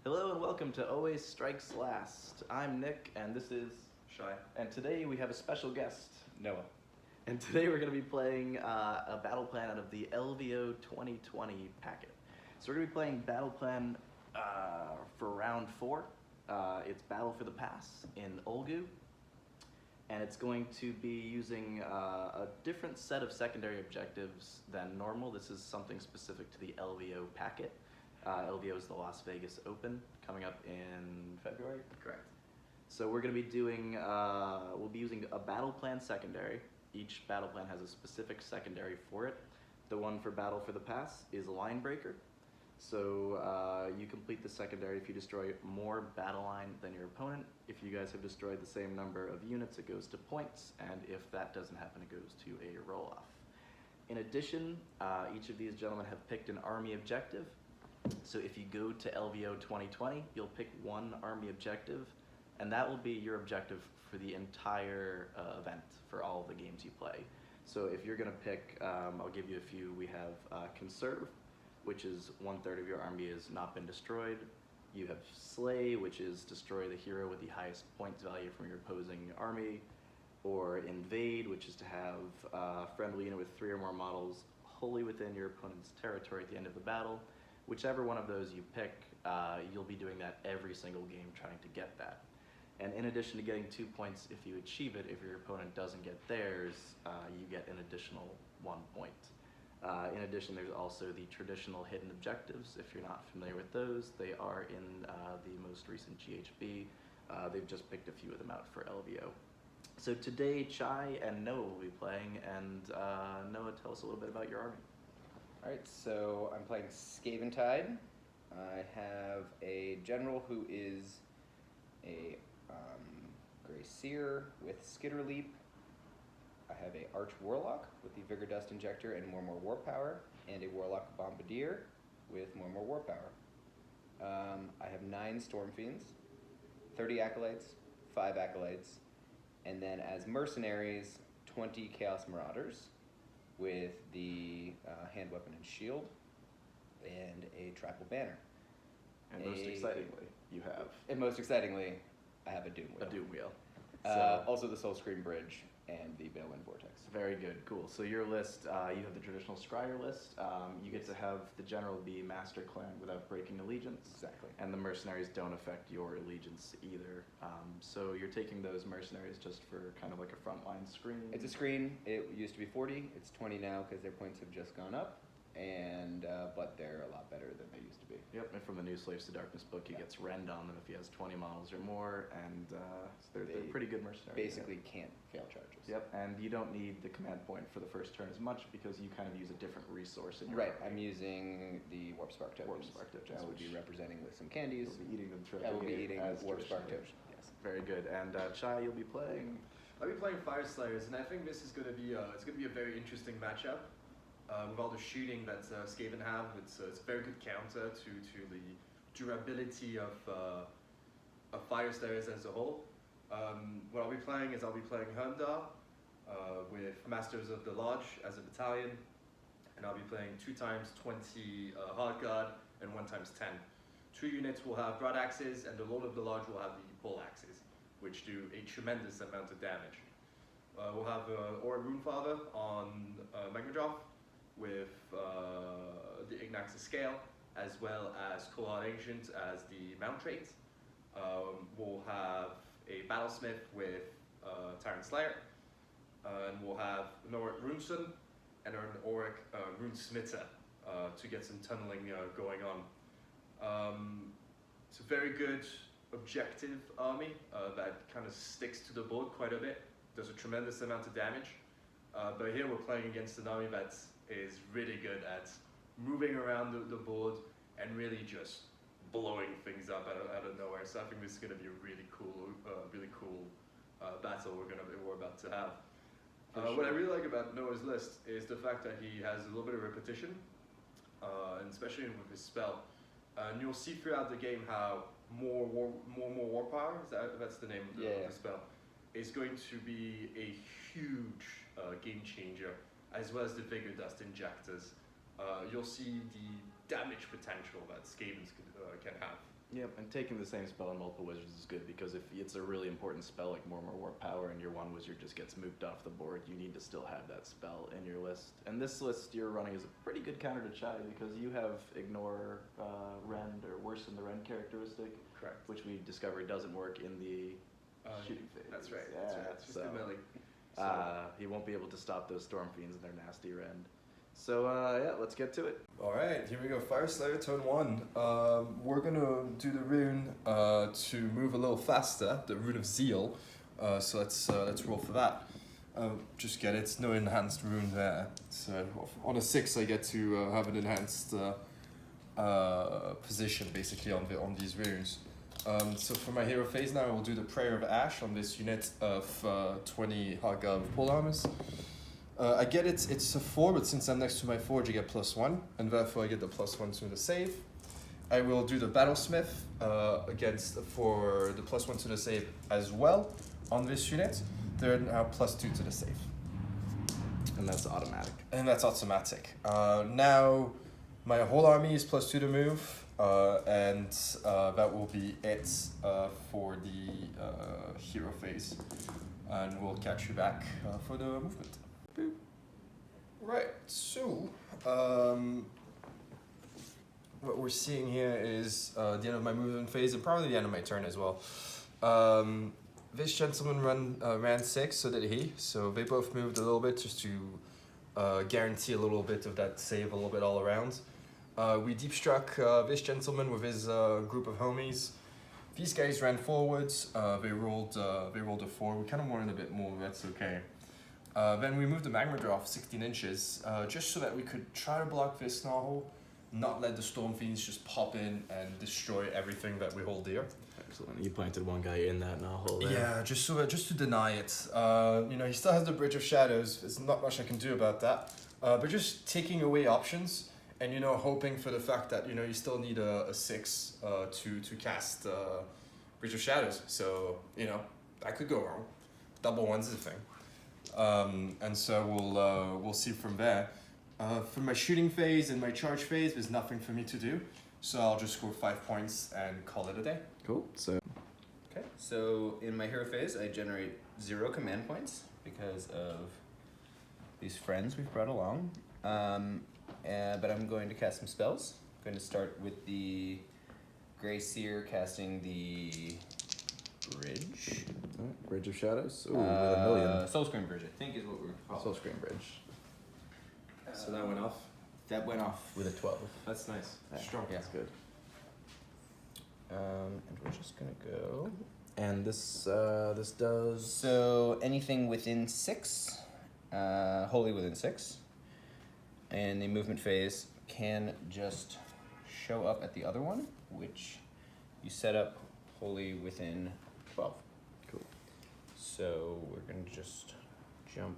Hello and welcome to Always Strikes Last. I'm Nick and this is Shy. And today we have a special guest. Noah. And today we're going to be playing a battle plan out of the LVO 2020 packet. So we're going to be playing battle plan for round 4. It's Battle for the Pass in Olgu. And it's going to be using a different set of secondary objectives than normal. This is something specific to the LVO packet. LVO is the Las Vegas Open coming up in February. Correct. So we're going to be doing, we'll be using a battle plan secondary. Each battle plan has a specific secondary for it. The one for Battle for the Pass is Line Breaker. So you complete the secondary if you destroy more battle line than your opponent. If you guys have destroyed the same number of units, it goes to points, and if that doesn't happen, it goes to a roll-off. In addition, each of these gentlemen have picked an army objective. So if you go to LVO 2020, you'll pick one army objective, and that will be your objective for the entire event, for all of the games you play. So if you're going to pick, I'll give you a few. We have Conserve, which is 1/3 of your army has not been destroyed. You have Slay, which is destroy the hero with the highest points value from your opposing army. Or Invade, which is to have a friendly unit with 3 or more models wholly within your opponent's territory at the end of the battle. Whichever one of those you pick, you'll be doing that every single game trying to get that. And in addition to getting 2 points if you achieve it, if your opponent doesn't get theirs, you get an additional 1 point. In addition, there's also the traditional hidden objectives. If you're not familiar with those, they are in the most recent GHB. They've just picked a few of them out for LVO. So today, Chai and Noah will be playing, and Noah, tell us a little bit about your army. Alright, so I'm playing Skaventide. I have a general who is a Grey Seer with Skitter Leap. I have a Arch Warlock with the Vigor Dust Injector and more war power, and a Warlock Bombardier with more war power. I have 9 Storm Fiends, 30 Acolytes, 5 Acolytes, and then as mercenaries, 20 Chaos Marauders with the hand weapon and shield, and a Tribal Banner. And most excitingly, you have... And most excitingly, I have a Doom Wheel. A Doom Wheel. Also the Soul Scream Bridge and the Balewind Vortex. Very good, cool. So your list, you have the traditional Scryer list. You get to have the general be Master Clan without breaking allegiance. Exactly. And the mercenaries don't affect your allegiance either. So you're taking those mercenaries just for kind of like a frontline screen. It's a screen. It used to be 40. It's 20 now because their points have just gone up. And but they're a lot better than they used to be. Yep, and from the new Slaves to Darkness book, he gets rend on them if he has 20 models or more, and they're pretty good mercenaries. Basically can't fail charges. Yep, and you don't need the command point for the first turn as much because you kind of use a different resource in your Right, army. I'm using the Warp Spark tokens. Warp Spark tokens. I will be representing with some candies. You'll be eating them I will be eating as Warp Spark traditionally. tokens. Yes. Very good, and Chai, you'll be playing... I'll be playing Fyreslayers, and I think this is going to be it's going to be a very interesting matchup. With all the shooting that Skaven have, it's a very good counter to the durability of Fyreslayers as a whole. What I'll be playing is I'll be playing Hermdar with Masters of the Lodge as a battalion, and I'll be playing 2 times 20 Hard Guard and 1 times 10. 2 units will have Broad Axes, and the Lord of the Lodge will have the Pole Axes, which do a tremendous amount of damage. We'll have Aura Runefather on Megadroth, with the Ignax's Scale, as well as Cold Ancient as the mount trait. We'll have a Battlesmith with Tyrant Slayer, and we'll have an Auric Runeson and an Auric Runesmitter to get some tunneling going on. It's a very good objective army that kind of sticks to the board quite a bit, does a tremendous amount of damage. But here we're playing against an army that is really good at moving around the board and really just blowing things up out of nowhere. So I think this is going to be a really cool battle we're about to have. What I really like about Noah's list is the fact that he has a little bit of repetition, and especially with his spell. And you'll see throughout the game how more war power, that's the name of the spell, is going to be a huge game changer, as well as the Vigor Dust Injectors. You'll see the damage potential that Skavens can have. Yep, and taking the same spell on multiple wizards is good because if it's a really important spell like more warp power and your one wizard just gets moved off the board, you need to still have that spell in your list. And this list you're running is a pretty good counter to Chai because you have ignore rend or worsen the rend characteristic, Correct. which we discovered doesn't work in the shooting phase. That's right. Yeah, That's right. It's just so, the melee. he won't be able to stop those storm fiends and their nasty rend. So yeah, let's get to it. Alright, here we go. Fyreslayer turn 1. We're gonna do the rune to move a little faster, the rune of zeal. So let's roll for that. Just get it, no enhanced rune there. So on a 6 I get to have an enhanced position basically on these runes. So for my hero phase now I will do the Prayer of Ash on this unit of 20 Hardguard pole armors. I get it's a 4, but since I'm next to my forge, I get +1, and therefore I get the +1 to the save. I will do the Battlesmith for the +1 to the save as well on this unit. They're now +2 to the save. And that's automatic. And that's automatic. Now my whole army is +2 to move, and that will be it for the hero phase. And we'll catch you back for the movement. Boop. Right, so what we're seeing here is the end of my movement phase and probably the end of my turn as well. This gentleman ran 6, so did he. So they both moved a little bit just to guarantee a little bit of that save a little bit all around. We deep struck this gentleman with his group of homies. These guys ran forwards. They rolled a 4. We kind of wanted a bit more. That's okay. Then we moved the magma draw 16 inches, just so that we could try to block this Snarl, not let the Storm Fiends just pop in and destroy everything that we hold dear. Excellent. You planted one guy in that hole there. Yeah, just to deny it. He still has the Bridge of Shadows. There's not much I can do about that. But just taking away options and hoping for the fact that you still need a 6 to cast Bridge of Shadows. So that could go wrong. Double ones is a thing. And so we'll see from there. For my shooting phase and my charge phase, there's nothing for me to do, so I'll just score 5 points and call it a day. Cool. So Okay, so in my hero phase, I generate 0 command points because of these friends we've brought along. But I'm going to cast some spells. I'm going to start with the Grey Seer casting the Bridge. Bridge of Shadows. Ooh, with a million. Soul Scream Bridge, I think is what we're calling. Soul Scream Bridge. So that went off. That went off with a 12. That's nice. Yeah, Strong. Yeah. That's good. And we're just gonna go. And this does. So anything within 6, wholly within 6, and the movement phase can just show up at the other one, which you set up wholly within 12. Cool. So we're gonna just jump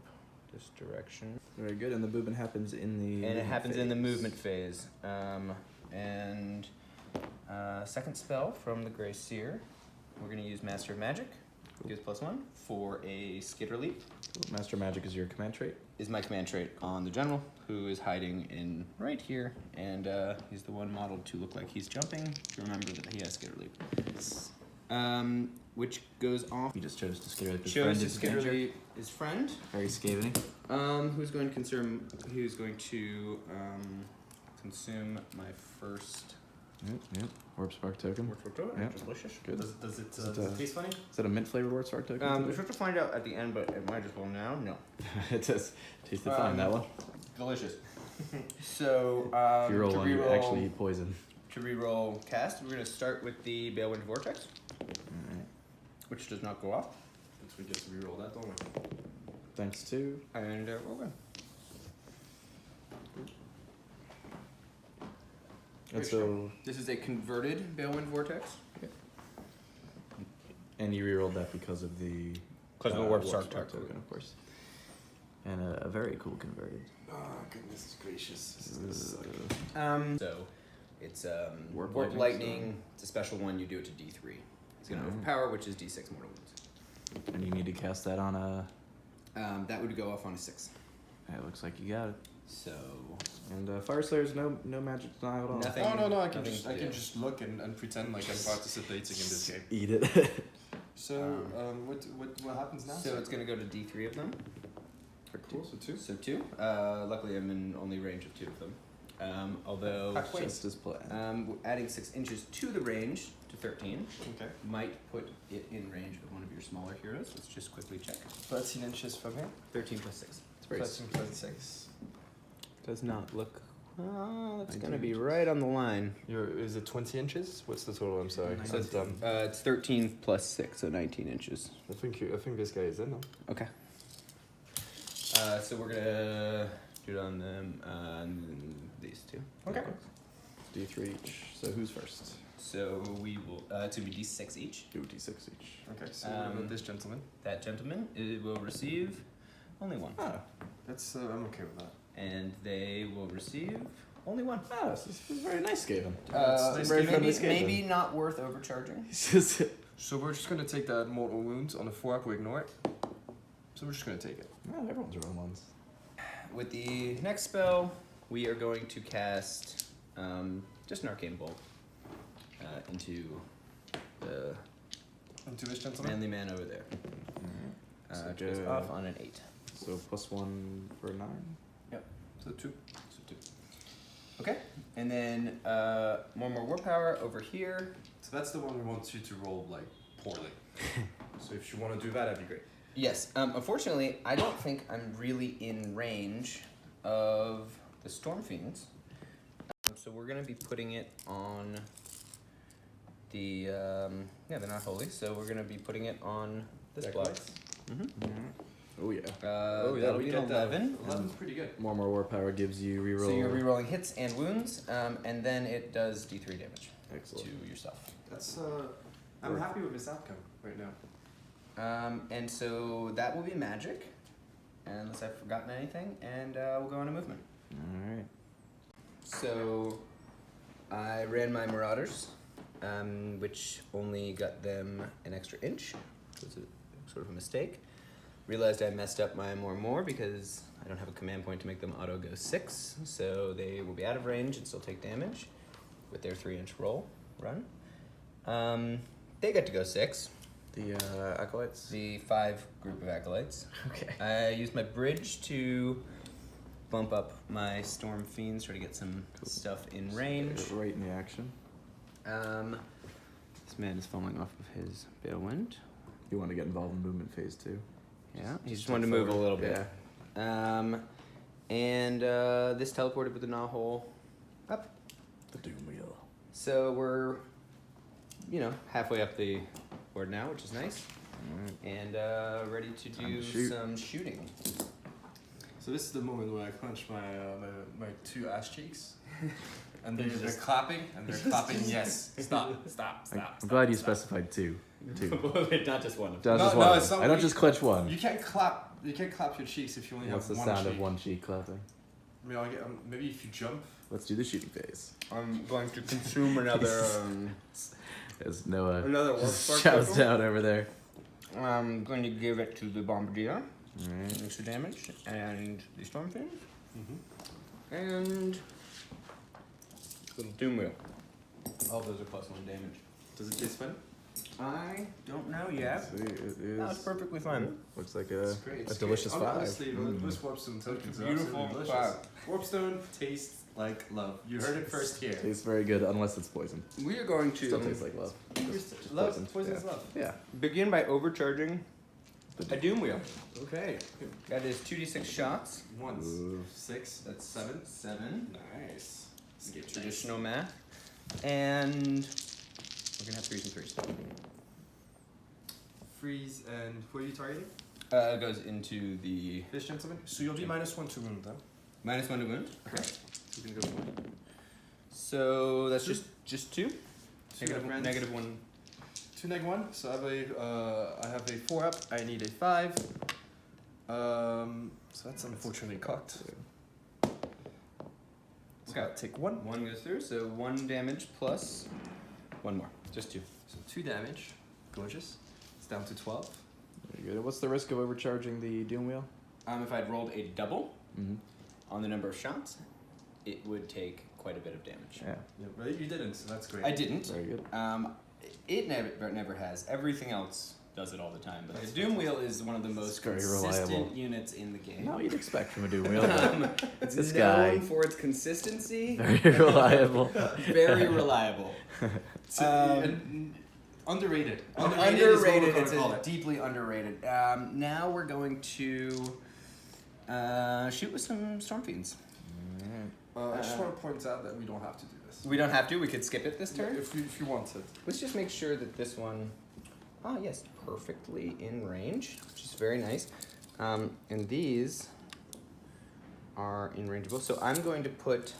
this direction. Very good. And the movement happens in the. And it happens in the phase. movement phase. Second spell from the Grey Seer. We're gonna use Master of Magic. Gives +1 for a Skitter Leap. Cool. Master Magic is your command trait. Is my command trait on the general, who is hiding in right here, and he's the one modeled to look like he's jumping. To remember that he has Skitter Leap. Which goes off. He just chose to Skitter Leap his Chose friend. to his Skitter danger. Leap his friend. Very Skavening. Who's going to consume? Who's going to consume my first Yep. Warp Spark token. Yeah. delicious. Good. Does it taste funny? Is that a mint flavored Warp Spark token? We're supposed to find out at the end, but it might as well now. No. It says tasted fine, that one. Delicious. So If you roll to one, you reroll, actually eat poison. to reroll cast, we're gonna start with the Balewind Vortex, Alright. which does not go off, Since we get to reroll that, don't we? Thanks to. and roll good. And so. This is a converted Balewind Vortex. And you rerolled that because of the. Because of the Warp Spark token, of course. And a very cool converted. Oh, goodness gracious. This is gonna suck. So it's Warp Warp Lightning, Lightning. It's a special one. You do it to D3. It's gonna Alright. overpower, which is D6 mortal wounds. And you need to cast that on a. That would go off on a 6. It looks like you got it. So And Fyreslayers, no magic denial at all. Nothing. Oh no, I can nothing- just look and pretend like I'm participating in this game. Eat it. So what happens now? So it's gonna go to D3 of them. Cool. So 2. So 2. Luckily, I'm in only range of 2 of them. Although Just as planned. adding 6 inches to the range to 13 Okay. might put it in range of one of your smaller heroes. Let's just quickly check. 13 inches from here. 13 plus 6. It's very 13 plus 6. Does not look. That's 19 gonna be inches. right on the line. Is it 20 inches? What's the total? I'm sorry. 19. So It's 13 plus 6, so 19 inches. I think this guy is in. No? Okay. So we're gonna do it on them. These 2. Okay. D3 each. So who's first? So we will. It's gonna be D6 each. Do D6 each. Okay. So what about this gentleman? That gentleman will receive only 1, Ah, That's I'm okay with that. and they will receive only 1. this is very nice, Skaven. Nice very Skaven. friendly Maybe, Skaven. maybe not worth overcharging. It's just- So we're just gonna take that mortal wound on the 4-up. We ignore it. So we're just gonna take it. No, everyone's rolling ones. With the next spell, we are going to cast just an arcane bolt into the Into this gentleman. manly man over there. So Which goes go- off on an 8. So +1 for 9. So 2. So 2. Okay, and then one more war power over here. So that's the one we want you to roll like poorly. So if you want to do that, that'd be great. Yes. Unfortunately, I don't think I'm really in range of the Storm Fiends. So we're gonna be putting it on the they're not holy. So we're gonna be putting it on this Deck block. lights? Oh yeah. That'll be an 11. 11's pretty good. More war power gives you reroll. So you're rerolling hits and wounds, and then it does D3 damage Excellent. to yourself. That's I'm happy with this outcome right now. And so that will be magic, unless I've forgotten anything, and we'll go on a movement. All right. So I ran my Marauders, which only got them an extra inch. It was a, sort of a mistake. Realized I messed up my more because I don't have a command point to make them auto go 6, so they will be out of range and still take damage with their 3-inch run. They get to go 6. The acolytes. The 5 group of acolytes. Okay. I used my bridge to bump up my Storm Fiends, try to get some stuff in range. Right in the action. This man is falling off of his Balewind. You want to get involved in movement phase too. Yeah, he just step wanted to move a forward. little bit. And this teleported with the gnaw hole up. The Doom Wheel. So we're, halfway up the board now, which is nice. And ready to Time do to shoot. some shooting. So this is the moment where I clench my 2 ass cheeks. And You they're just- clapping, and they're clapping, yes. Stop. I'm glad you specified 2. 2. Not just one. Not No, just no, one. it's not I don't like- just clench one. You can't clap your cheeks if you only What's have the one sound cheek. of one cheek clapping? I mean, maybe if you jump. Let's do the shooting phase. I'm going to consume another As Noah another warp spark shouts crystal. down over there. I'm going to give it to the Bombardier. Alright. Extra damage. And the Storm Fiend. Mm-hmm. And little Doom Wheel. All those are +1 damage. Does it taste fun? I don't know yet. See, it is. That was perfectly fine. Looks like a, It's great. It's a delicious great. 5. Honestly, those Warpstone tokens are Beautiful absolutely delicious. 5. Warpstone tastes like love. You heard it first here. Tastes very good unless it's poison. We are going Still to tastes like love. Just Love. poisoned. Poison's yeah. love. Yeah. begin by overcharging a Doom Wheel. Okay. That is 2d6 shots. Once. Ooh. 6. That's 7. 7. Nice. Traditional math. And we're going to have 3s and 3s. Freeze and who are you targeting? Goes into the This gentleman. So you'll be -1 to wound, huh? -1 to wound. Okay. So you can go for one. So that's just 2. Negative Negative 1. 2 neg 1. So I have a 4-up. I need a 5. So that's unfortunately cocked. So Okay. I'll take 1. 1 goes through, so 1 damage plus 1 more. Just 2. So 2 damage. Gorgeous. It's down to 12. Very good. What's the risk of overcharging the Doom Wheel? If I'd rolled a double Mm-hmm. on the number of shots, it would take quite a bit of damage. Yeah. Yeah, but you didn't, so that's great. I didn't. Very good. It never has. Everything else does it all the time. But That's the Doom Wheel is one of the most very consistent reliable. units in the game. No, you'd expect from a Doom Wheel. But It's this known guy, for its consistency. very reliable. Very reliable. And underrated. Is what Underrated. we're It's gonna call it. deeply underrated. Now we're going to shoot with some Storm Fiends. I just want to point out that we don't have to do this. We don't have to. We could skip it this turn. If you wanted. Let's just make sure that this one, yes, perfectly in range, which is very nice. And these are in rangeable. So I'm going to put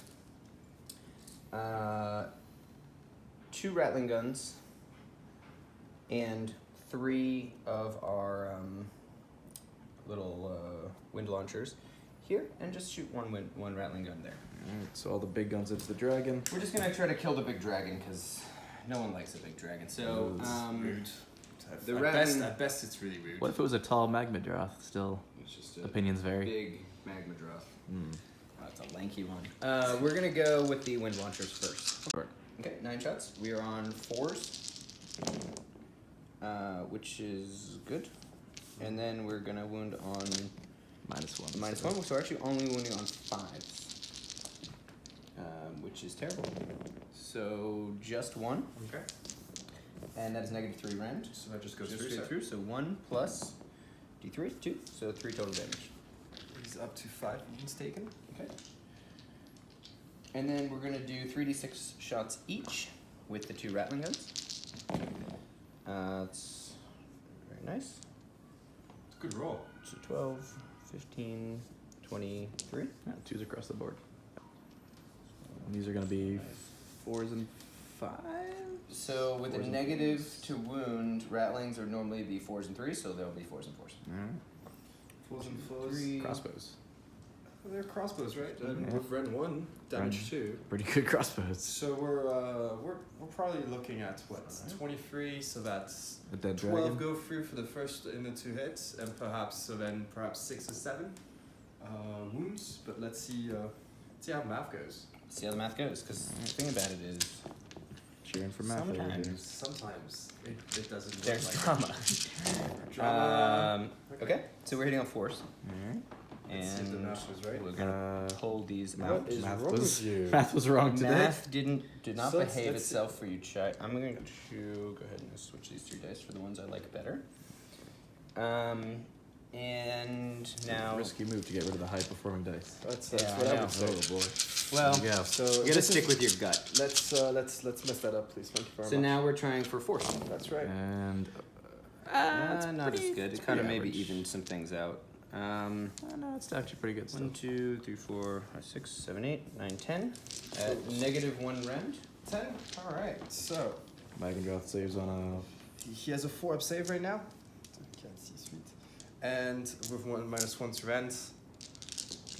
2 Rattling guns and 3 of our little wind launchers here, and just shoot one Rattling gun there. Alright, so all the big guns into the dragon. We're just gonna try to kill the big dragon because no one likes a big dragon. So Rude. the At best, it's really rude. What if it was a tall magma droth? Still, It's just opinions vary. big magma droth. Mm. That's a lanky one. We're gonna go with the wind launchers first. Sure. Okay, 9 shots. We are on 4s, which is good. And then we're gonna wound on -1. -1. So we're actually only wounding on 5s, which is terrible. So just 1, Okay. and that is -3 rend. So that just goes Just through. straight through. So 1 plus D3, 2. So 3 total damage. He's up to 5 wounds taken. Okay. And then we're gonna do 3d6 shots each with the 2 Rattling guns. That's very nice. It's a good roll. So 12, 15, 23. Yeah, 2s across the board. And these are going to be 4s and 5s? So with a 4s and negative 4s. to wound, Rattlings would normally be 4s and 3s, so they'll be 4s and 4s. Alright. 4s and 4s. 3. Crossbows. They're crossbows, right? Yeah. With Ren 1, damage 2. Pretty good crossbows. So we're probably looking at what, Alright. 23. So that's The dead 12 dragon. go through for the first in the 2 hits, and perhaps 6 or 7 wounds. But let's see how math goes. See how the math goes, because the thing about it is Cheering for math over here. sometimes Sometimes it doesn't. Look there's like drama. Drama. Okay, so we're hitting on 4s. Alright. Let's see if the And math was right. we're gonna pull these out. What is math wrong was- with you? Math was wrong today. Math did not So let's- behave let's- itself for you, Chai. I'm going to go ahead and switch these 2 dice for the ones I like better. And now, Risky move to get rid of the high performing dice. That's Yeah, what I I know. would say. Oh boy. well, There you go. So you gotta this stick is- with your gut. Let's mess that up, please. Thank you very So much. now we're trying for 4s. That's right. And Not as pretty- good. it's It kind of pretty maybe average. evened some things out. no, it's actually pretty good stuff. 1, 2, 3, 4, 5, 6, 7, 8, 9, 10. At -1 rend. 10. All right. So Magandroth saves on he has a 4-up save right now. Can't see sweet. And with -1 to rend,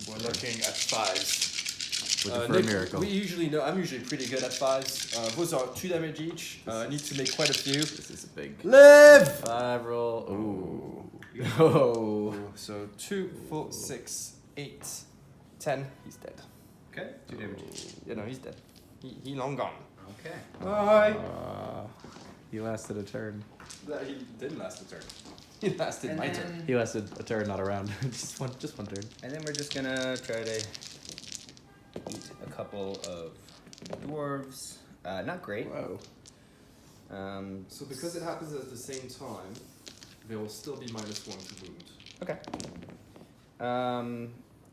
we're looking at 5s. Looking for a Nick, miracle. We usually know. I'm usually pretty good at 5s. Those are 2 damage each. Need to make quite a few. This is a big Live. 5 roll. Ooh. Oh. So 2, 4, 6, 8, 10. He's dead. Okay, 2 damage. Yeah, no, he's dead. He long gone. Okay. Bye. He lasted a turn. He didn't last a turn. He lasted my turn. He lasted a turn, not a round. just one turn. And then we're just gonna try to eat a couple of dwarves. Not great. Whoa. So because it happens at the same time, there will still be -1 to wound. Okay.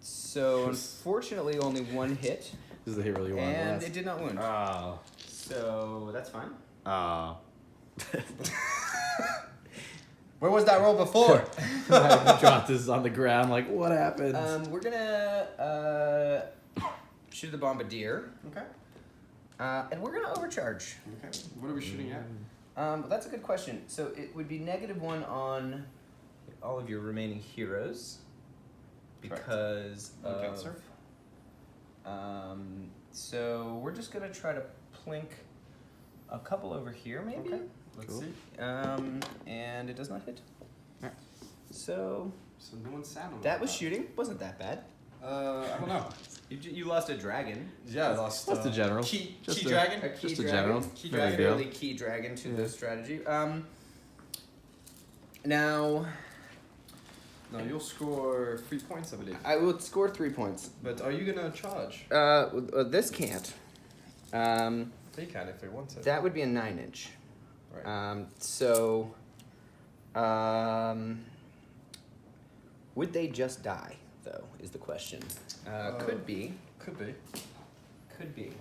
So unfortunately, only 1 hit, This is the hero you want. and it did not wound. Oh. So that's fine. Oh. Where was that roll before? Magandroth is on the ground like, what happened? We're gonna shoot the bombardier, Okay. and we're gonna overcharge. Okay. What are we shooting at? That's a good question. So it would be -1 on all of your remaining heroes Correct. because Okay, of. sir. So we're just gonna try to plink a couple over here, maybe. Okay. Let's Cool. see. And it does not hit. Alright. So So no one's sad on that was shooting. Wasn't that bad. I don't know. You lost a dragon. Yeah, I lost. That's the general. Key Just a- dragon. A key Just a dragon. general. Key No big dragon. deal. Fairly key dragon to Yeah. the strategy. Now No, you'll score 3 points, I believe. I will score 3 points. But are you gonna charge? This can't. They can if they want to. That would be a 9-inch. Right. Would they just die, though, is the question. Could be. Could be. Could be.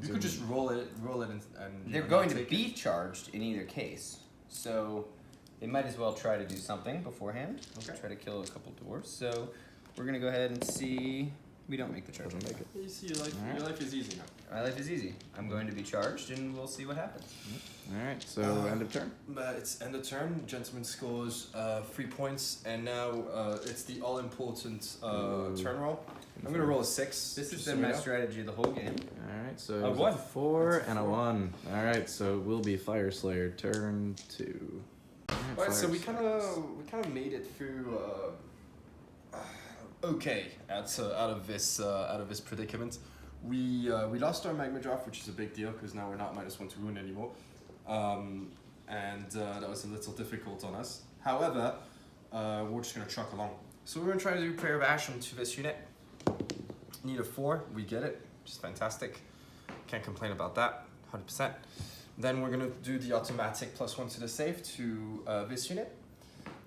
You could just roll it, and They're not going to take be it. charged in either case. So they might as well try to do something beforehand. Okay. Try to kill a couple dwarves. So we're going to go ahead and see. We don't make the charge. Doesn't make it. You see, your life, Alright. your life is easy now. My life is easy. I'm going to be charged, and we'll see what happens. All right. So end of turn. It's end of turn. Gentleman scores 3 points, and now it's the all-important turn roll. I'm gonna roll a 6. This has just been so my you know. strategy the whole game. All right. So A it was 1. 4 That's a and a 4. 1. All right. So we'll be Fyreslayer turn 2. Alright, so we kind of made it through okay out of this predicament. We lost our magma draft, which is a big deal because now we're not -1 to wound anymore, and that was a little difficult on us. However, we're just gonna truck along. So we're gonna try to do Prayer of Ashen to this unit. Need a 4, we get it, which is fantastic. Can't complain about that, 100%. Then we're gonna do the automatic +1 to the save to this unit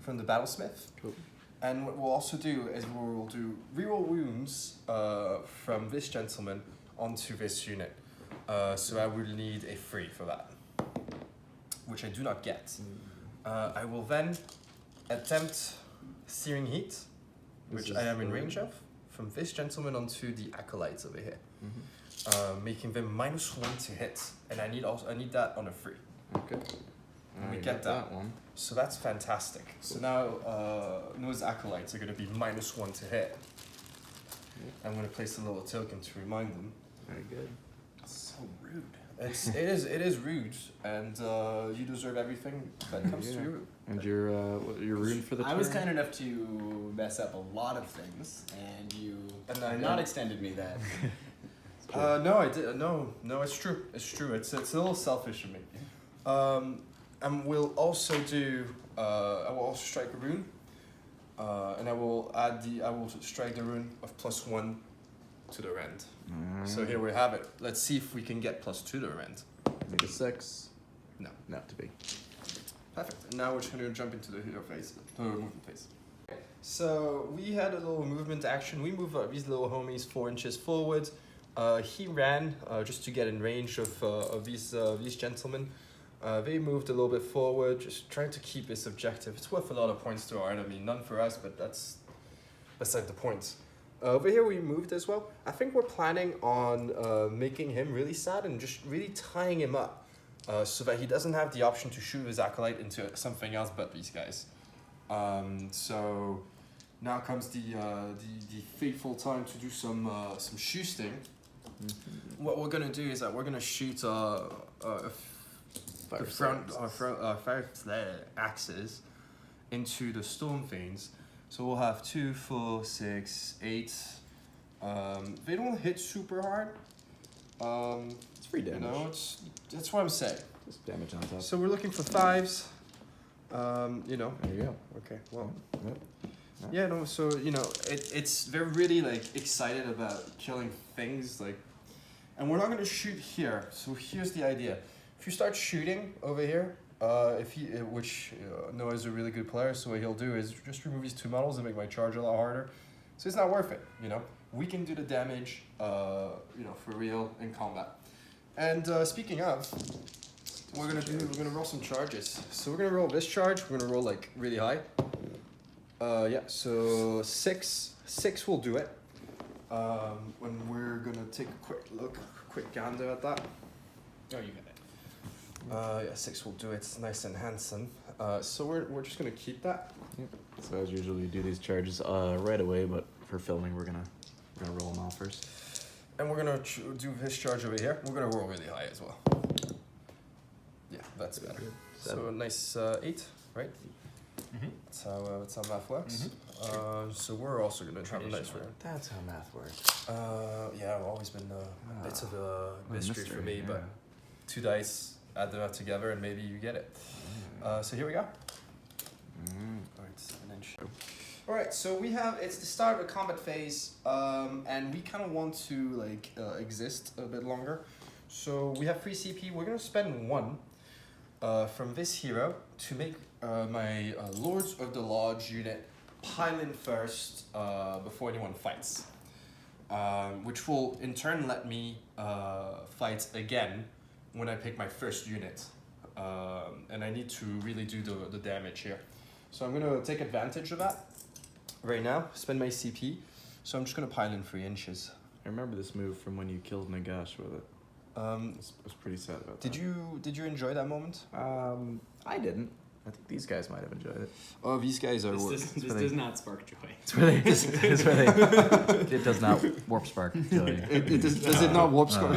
from the Battlesmith. Cool. And what we'll also do is we'll do reroll wounds from this gentleman onto this unit. So I will need a 3 for that, which I do not get. I will then attempt Searing Heat, which I am in range of, from this gentleman onto the acolytes over here, making them -1 to hit, and I need that on a 3. Okay. And we I get got that one. So that's fantastic. So now those acolytes are going to be -1 to hit. I'm going to place a little token to remind them. Very good. So rude. It is rude, and you deserve everything that comes to Yeah. you. And your rune for the turn? I was kind enough to mess up a lot of things, and you And have not extended me that. No, I did. No, it's true. It's true. It's a little selfish of me. And we'll also do. I will also strike a rune, and I will strike the rune of +1 to the rend. So here we have it. Let's see if we can get +2 to the rend. Make a 6. No. Not to be. Perfect. And now we're just gonna jump into the hero phase, the movement phase. So we had a little movement action. We move these little homies 4 inches forward. He ran just to get in range of these gentlemen. They moved a little bit forward, just trying to keep this objective. It's worth a lot of points to our enemy. None for us, but that's beside the point. Over here we moved as well. I think we're planning on making him really sad and just really tying him up so that he doesn't have the option to shoot his acolyte into something else but these guys. So now comes the fateful time to do some shooting. What we're gonna do is that we're gonna shoot the front Fyreslayer axes into the storm fiends. So we'll have 2, 4, 6, 8. They don't hit super hard. It's free damage. You know, that's what I'm saying. Just damage on top. So we're looking for 5s. You know. There you go. Okay. Well. Yep. Yeah. No. So you know, they're really like excited about killing things like, and we're not gonna shoot here. So here's the idea: if you start shooting over here, which Noah's a really good player, so what he'll do is just remove these 2 models and make my charge a lot harder. So it's not worth it. You know, we can do the damage. You know, for real in combat. And speaking of. We're gonna roll some charges. So we're gonna roll this charge. We're gonna roll like really high. Yeah. So 6 will do it. When we're gonna take a quick gander at that. Oh, you got it. Yeah, 6 will do it. It's nice and handsome. So we're just gonna keep that. Yep. So as usual, we do these charges right away, but for filming, we're gonna roll them all first. And we're gonna do this charge over here. We're gonna roll really high as well. Yeah, that's better. So a nice 8, right? Mm-hmm. That's how math works. So we're also gonna have a nice round. That's how math works. Yeah, I've always been a bit of a mystery for me, yeah. but 2 dice, add them up together, and maybe you get it. So here we go. Alright, 7 inch. Alright, so we have, it's the start of the combat phase, and we kind of want to like exist a bit longer. So we have 3 CP. We're gonna spend 1 from this hero to make my Lords of the Lodge unit pile in first before anyone fights, which will in turn let me fight again when I pick my first unit, and I need to really do the damage here. So I'm gonna take advantage of that right now, spend my CP. So I'm just gonna pile in 3 inches. I remember this move from when you killed Nagash with it. I was pretty sad about that. Did you enjoy that moment? I didn't. I think these guys might have enjoyed it. Oh, these guys are. This does not spark joy. It's really, it's really, it does not warp spark joy. Does it not warp spark?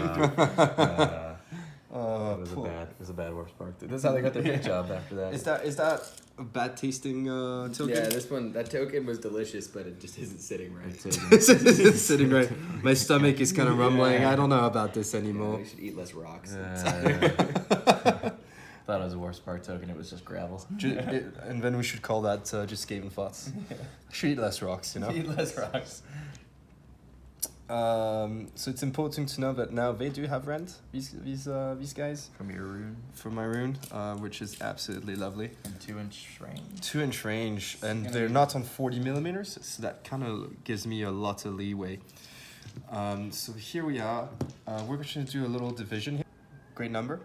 It was a bad warp spark. This is how they got their big job after that. Is that a bad tasting token? Yeah, this one, that token was delicious, but it just isn't sitting right. It's sitting right. My stomach is kind of rumbling. I don't know about this anymore. We should eat less rocks. Thought it was a warp spark token. It was just gravel. And then we should call that just Skaven thoughts. Should eat less rocks, you know. Eat less rocks. So it's important to know that now they do have rent. These guys From your rune. from my rune, which is absolutely lovely. And 2-inch range. 2-inch range, and they're not on 40 millimeters, so that kind of gives me a lot of leeway. So here we are. We're going to do a little division here, great number,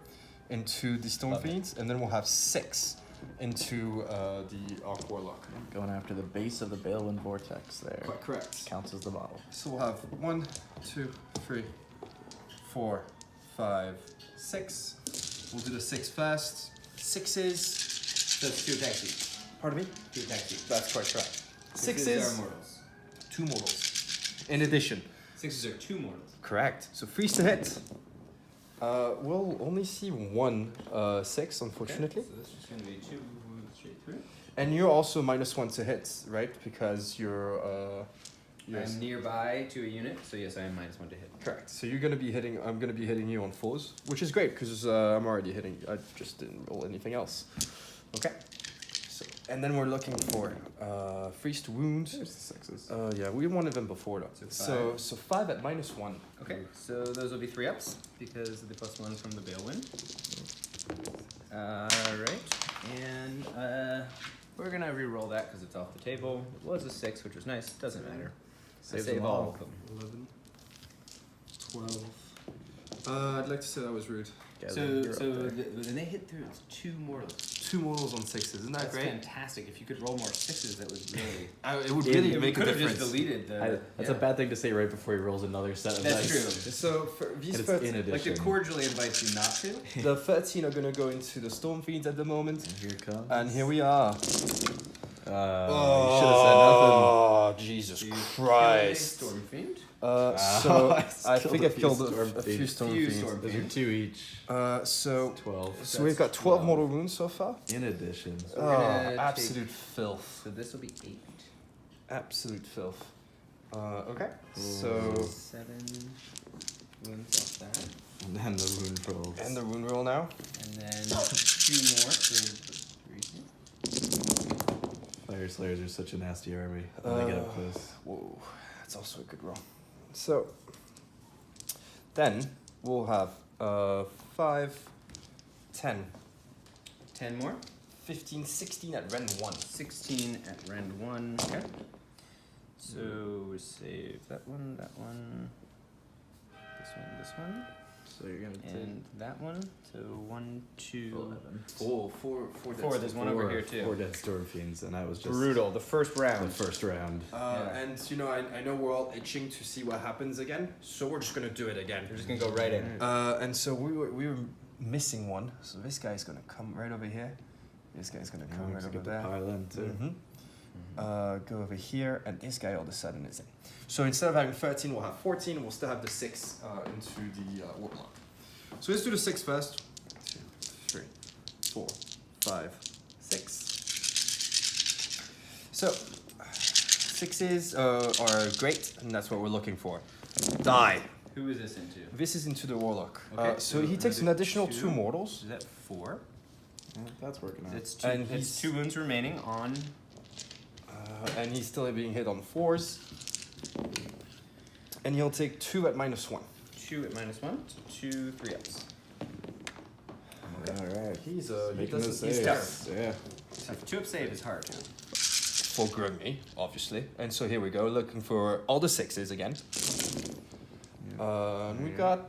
into the Stone Fiends, and then we'll have 6 into the Arc Warlock. Going after the base of the Balewind Vortex there. Quite correct. Counts as the model. So we'll have 1, 2, 3, 4, 5, 6. We'll do the 6 first. 6s. So it's 2 attacks each. Pardon me? 2 attacks each. That's quite correct. 6s 6s. are mortals. 2 mortals. In addition. 6s are 2 mortals. Correct. So 3s to hit. We'll only see 1 6, unfortunately. Okay, so this is going to be 2 straight through. And you're also -1 to hit, right? Because you're I'm nearby to a unit, so yes, I am -1 to hit. correct. So you're gonna be hitting. I'm gonna be hitting you on 4s, which is great because I'm already hitting. I just didn't roll anything else. Okay. So and then we're looking for freeze to wound. There's the 6s. Yeah, we wanted them before though. So 5 at -1. Okay, so those will be 3 ups because of the +1 from the Balewind. Alright, and we're gonna re-roll that because it's off the table. It was a 6, which was nice. Doesn't matter. Saves Save them all all. of them. 11, 12. I'd like to say that was rude. Yeah, So you're up there. when they hit through, it's 2 mortals. 2 mortals on 6s. Isn't that That's great? fantastic. If you could roll more 6s, that would really. It would really It make a could have difference. just deleted the. That's a bad thing to say right before he rolls another set of That's dice. true. So for these And it's first, in Like addition. to cordially invite you not to. the 13 are gonna go into the Storm Fiends at the moment, And here it comes. and here we are. You should have said nothing. Oh, Jesus So you Christ. kill a Storm Fiend. So I I killed think a I've few killed Storm a few Fiends. Storm Few Fiends. Storm Those are 2 each. So 12. so we've got 12 mortal wounds so far. In addition. So we're gonna take- Absolute filth. So this will be 8. Absolute filth. Okay. So 7 wounds off that. And then the rune rolls. and the rune roll now. And then 2 more for 3. Fyreslayers are such a nasty army when they get up close. Whoa, that's also a good roll. So then we'll have 5, 10, 10 more. 15, 16 at Ren 1. 16 at rend 1. Okay. So we save that one, this one, So you're gonna and that one. So 1, 2, 11. 4 4. There's one over here too. 4 dead Storm Fiends, and I was just Brutal. The first the round. first round. Yeah. And you know, I know we're all itching to see what happens again, so we're just gonna do it again. We're just gonna go right in. And so we were missing one, so this guy's gonna come right over here. This guy's gonna come right over there. Pile in too. Go over here, and this guy all of a sudden is in. So instead of having 13, we'll have 14. We'll still have the 6 into the warlock. So let's do the 6 first. 2, 3, 4, 5, 6. So 6s are great, and that's what we're looking for. Die. Who is this into? This is into the Warlock. Okay, So he takes an another additional 2 2. mortals. Is that 4? That's working out. It's 2. And It's he's- 2 wounds remaining on. And he's still being hit on 4s. And he'll take 2 at -1. 2 at -1. 2 3-ups. Alright. He's Making those he's saves. tough. Yeah. 2-up save is hard. for Grimmy, obviously. And so here we go, looking for all the 6s again. And we got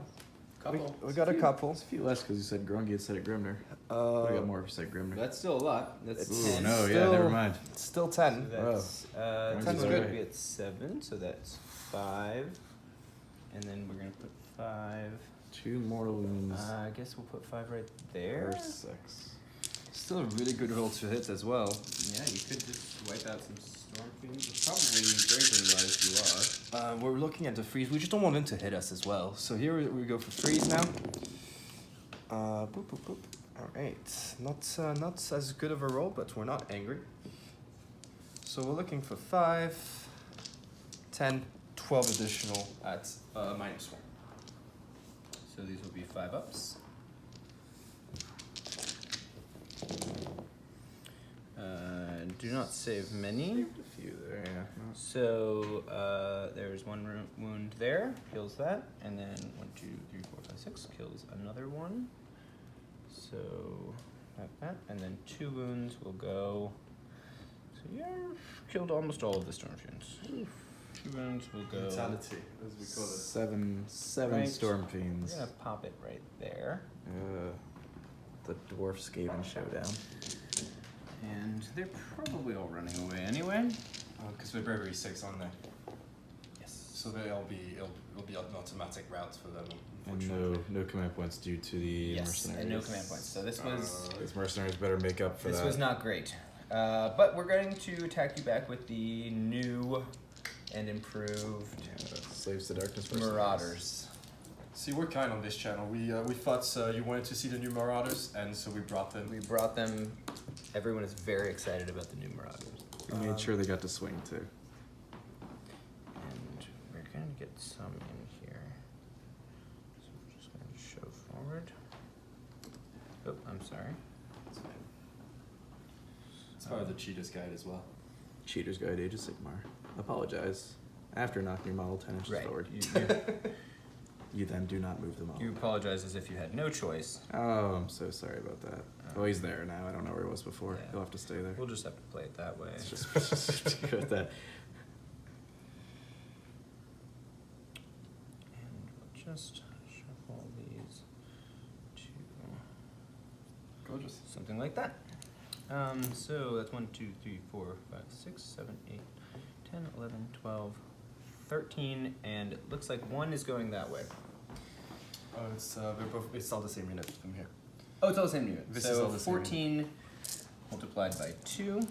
we got a couple. It's a few less because you said Grungy instead of Grimner. I got more if you said Grimner. That's still a lot. That's Ooh, 10. no, yeah, Still- never mind. Still So 10. that's Ten's ten's good. good. Be at 7, so that's 5, and then we're gonna put 5. 2 mortal wounds. I guess we'll put 5 right there. Or 6. Still a really good roll to hit as well. Yeah, you could just wipe out some storm fiends. Probably greater as you are. We're looking at the freeze. We just don't want them to hit us as well. So here we go for freeze now. Boop, boop, boop. All right. Not as good of a roll, but we're not angry. So we're looking for 5, 10, 12 additional at -1. So these will be 5-ups. Do not save many. Saved a few there, yeah. So there's 1 wound there, kills that, and then 1, 2, 3, 4, 5, 6 kills another one. So that, and then 2 wounds will go. So yeah, killed almost all of the storm fiends. 2 wounds will go. Fatality, as we call it. 7 Right. storm We're fiends. gonna pop it right there, The dwarf Skaven showdown. and they're probably all running away anyway. Because we're bravery 6, aren't they? Yes. So it'll be an automatic route for them. And Unfortunately. no command points due to the Yes, mercenaries. and no command points. So this was. These mercenaries better make up for This that. was not great. But we're going to attack you back with the new and improved Slaves to Darkness mercenaries. Marauders. See, we're kind on this channel. We thought you wanted to see the new Marauders, and so we brought them. We brought them. Everyone is very excited about the new Marauders. We made sure they got to swing too. And we're going to get some in here. So we're just going to show forward. Oh, I'm sorry. It's part of the Cheetah's Guide as well. Cheater's Guide, Age of Sigmar. Apologize. After knocking your model 10 inches Right. forward. You then do not move the model. You apologize as if you had no choice. Oh, I'm so sorry about that. Oh, he's there now. I don't know where he was before. Yeah. He'll have to stay there. We'll just have to play it that way. It's just go with that. And we'll just shuffle these to Gorgeous. something like that. So that's 1, 2, 3, 4, 5, 6, 7, 8, 10, 11, 12, 13, and it looks like 1 is going that way. Oh, it's all the same unit from here. Oh, it's all the same unit. This is So all the same 14 multiplied by 2.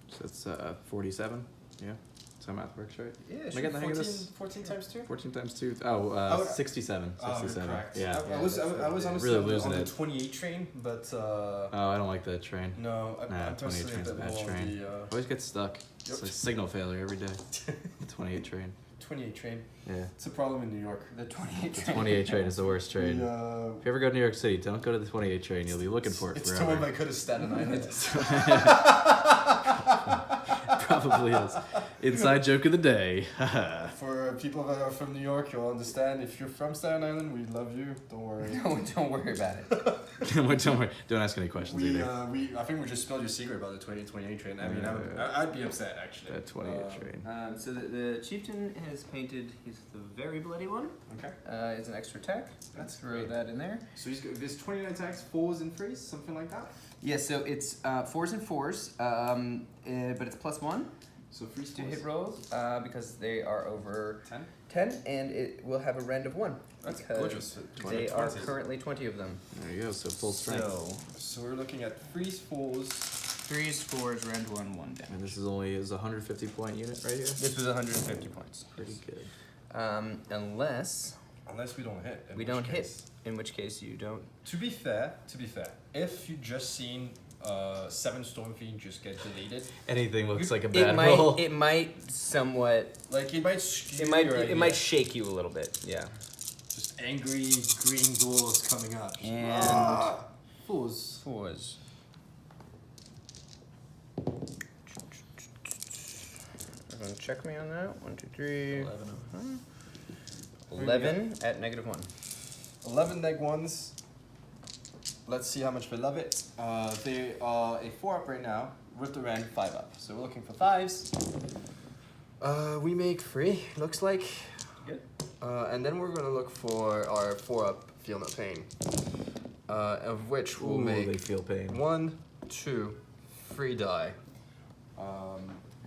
So it's 47. Yeah. That's how math works, right? Yeah, Am I getting the hang of this? 14 times 2? 14 times 2. Oh, Oh, 67. Oh, you're 67. correct. Yeah. I was honestly Really on the, losing on the it. 28 train, but Oh, I don't like that train. no, Nah, I'm 28 personally a train's a bit bad more on train. the Always get stuck. It's Yep. like signal failure every day. The 28 train. 28 train. Yeah. It's a problem in New York. The 28 The 28 train is the worst train. We, If you ever go to New York City, don't go to the 28 train. You'll be looking for it it's forever. towing by good as Staten Island. Probably is. Inside joke of the day. For people that are from New York, you'll understand. If you're from Staten Island, we love you. Don't worry. Don't worry about it. Don't worry. Don't ask any questions either. I think we just spilled your secret about the 28 train. I mean, Yeah. I'd be upset actually. That 28 train. So the chieftain has painted. He's the very bloody one. Okay. It's an extra attack. That's Throw great. that in there. So there's 29 attacks, 4s and 3s, something like that. Yes, so it's 4s and 4s, but it's +1 So 3s, to hit rolls because they are over 10. 10, and it will have a rend of 1. That's because gorgeous. They are currently 20 of them. There you go. So full strength. So we're looking at 3s, 4s. 3s, 4s, rend 1, 1 damage. And this is only a 150 point unit right here. This was 150 points. Pretty good. Unless Unless we don't hit. we don't hit, in which case you don't. To be fair, if you just seen 7 Storm Fiend just get deleted. Anything looks like a It bad might. roll. It might somewhat. Like it might skew It might. your It idea. might shake you a little bit. Yeah. Just angry green ghouls coming up. And Fools. fours. Everyone check me on that. 1, 2, 3. 11 at -1. 11 neg ones. Let's see how much they love it. They are a 4-up right now with the rank 5-up. So we're looking for 5s. We make 3, looks like. Good. And then we're gonna look for our 4-up Feel No Pain. Of which we'll Ooh, make they feel pain. 1, 2, 3 die.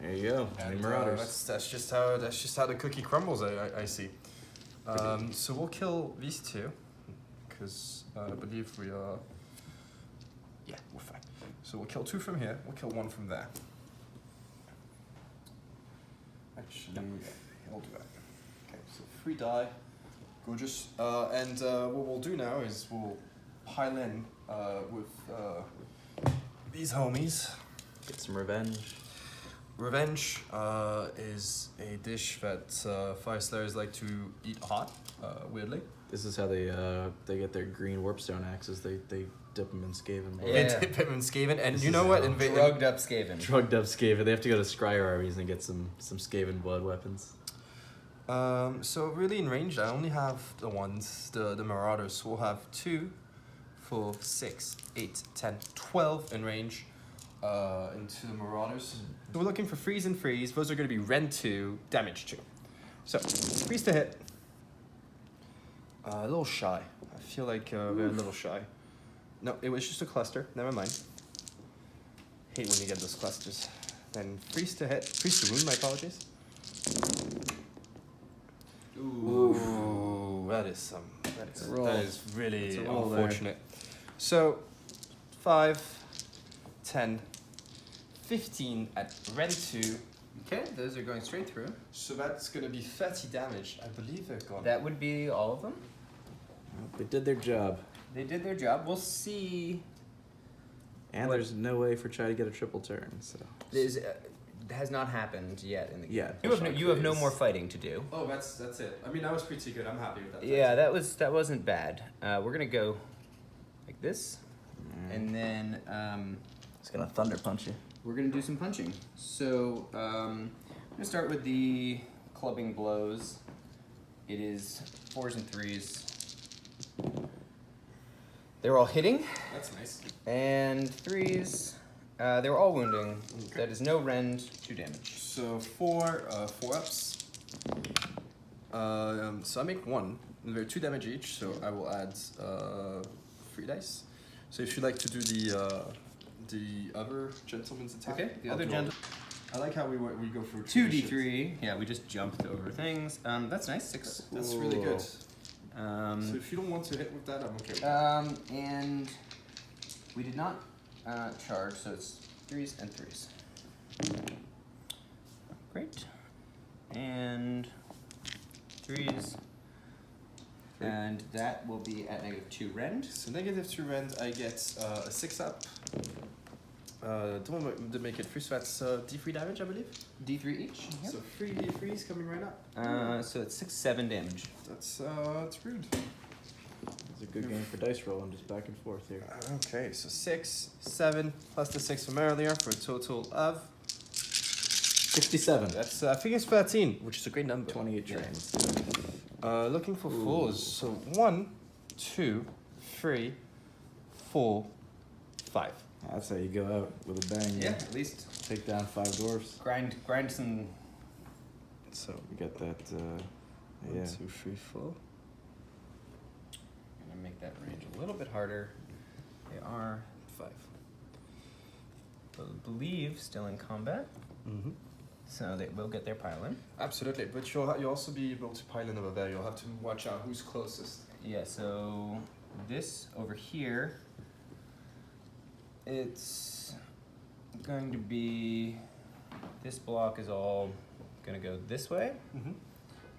There you go. And, Marauders. that's just how the cookie crumbles. I see. So we'll kill these 2, because I believe we are. Yeah, we're fine. So we'll kill 2 from here. We'll kill 1 from there. Actually, we'll do that. Okay, so 3 die. Gorgeous. And what we'll do now is we'll pile in with these homies. Get some revenge. Revenge is a dish that Fyreslayers like to eat hot, weirdly. This is how they get their green warpstone axes. They dip them in Skaven blood. Yeah. They dip him in Skaven, and This you is know what? how- Drugged up Skaven. Drugged up Skaven. They have to go to Scryer armies and get some Skaven blood weapons. So really in range, I only have the ones, the Marauders. So we'll have 2, 4, 6, 8, 10, 12 in range into the Marauders. So we're looking for freeze and freeze. Those are going to be rend 2, damage 2. So freeze to hit. A little shy. I feel like they're a little shy. No, it was just a cluster. Never mind. Hate when you get those clusters. Then freeze to hit. Freeze to wound. My apologies. Ooh, that is a roll. that is really It's a roll there. unfortunate. So 5, 10, 15 at rend 2. Okay, those are going straight through. So that's gonna be 30 damage. I believe they're gone. That would be all of them. They did their job. They did their job. We'll see. And there's no way for Chai to get a triple turn, so. This has not happened yet in the game. Yeah, You have no phase. more fighting to do. Oh, that's it. I mean, that was pretty good. I'm happy with that. Yeah, that wasn't bad. We're gonna go like this, and then It's gonna thunder punch you. we're gonna do some punching. So I'm gonna start with the clubbing blows. It is 4s and 3s. They're all hitting, That's nice. and 3s. They're all wounding. That is no rend, 2 damage. So 4 ups. So I make 1. They're 2 damage each. So I will add 3 dice. So if you'd like to do the other gentleman's attack. Okay, the I'll other do gent. I like how we go through 2d3. Yeah, we just jumped over things. That's nice. 6. That's really good. So Um, if you don't want to hit with that, I'm okay with that. and we did not charge, so it's 3s and 3s. Great. And 3s. And that will be at -2 rend. So -2 rend, I get a 6 up. Don't want to make it 3, so that's D3 damage, I believe. D3 each. So 3 D3s coming right up. So it's 6, 7 damage. That's rude. It's a good game for dice rolling, just back and forth here. Okay, so 6, 7 plus the 6 from earlier for a total of 67. that's I think it's 13, which is a great number. 28 trains. Looking for 4s. So 1, 2, 3, 4, 5. That's how you go out with a bang. Yeah, at least Take down 5 dwarfs. grind some. So We got that, 1, yeah. 2, 3, 4. Gonna make that range a little bit harder. They are 5. I believe still in combat, Mm-hmm. so they will get their pile in. Absolutely, but you'll also be able to pile in over there. You'll have to watch out who's closest. Yeah, so this over here, it's going to be, this block is all gonna go this way, Mm-hmm.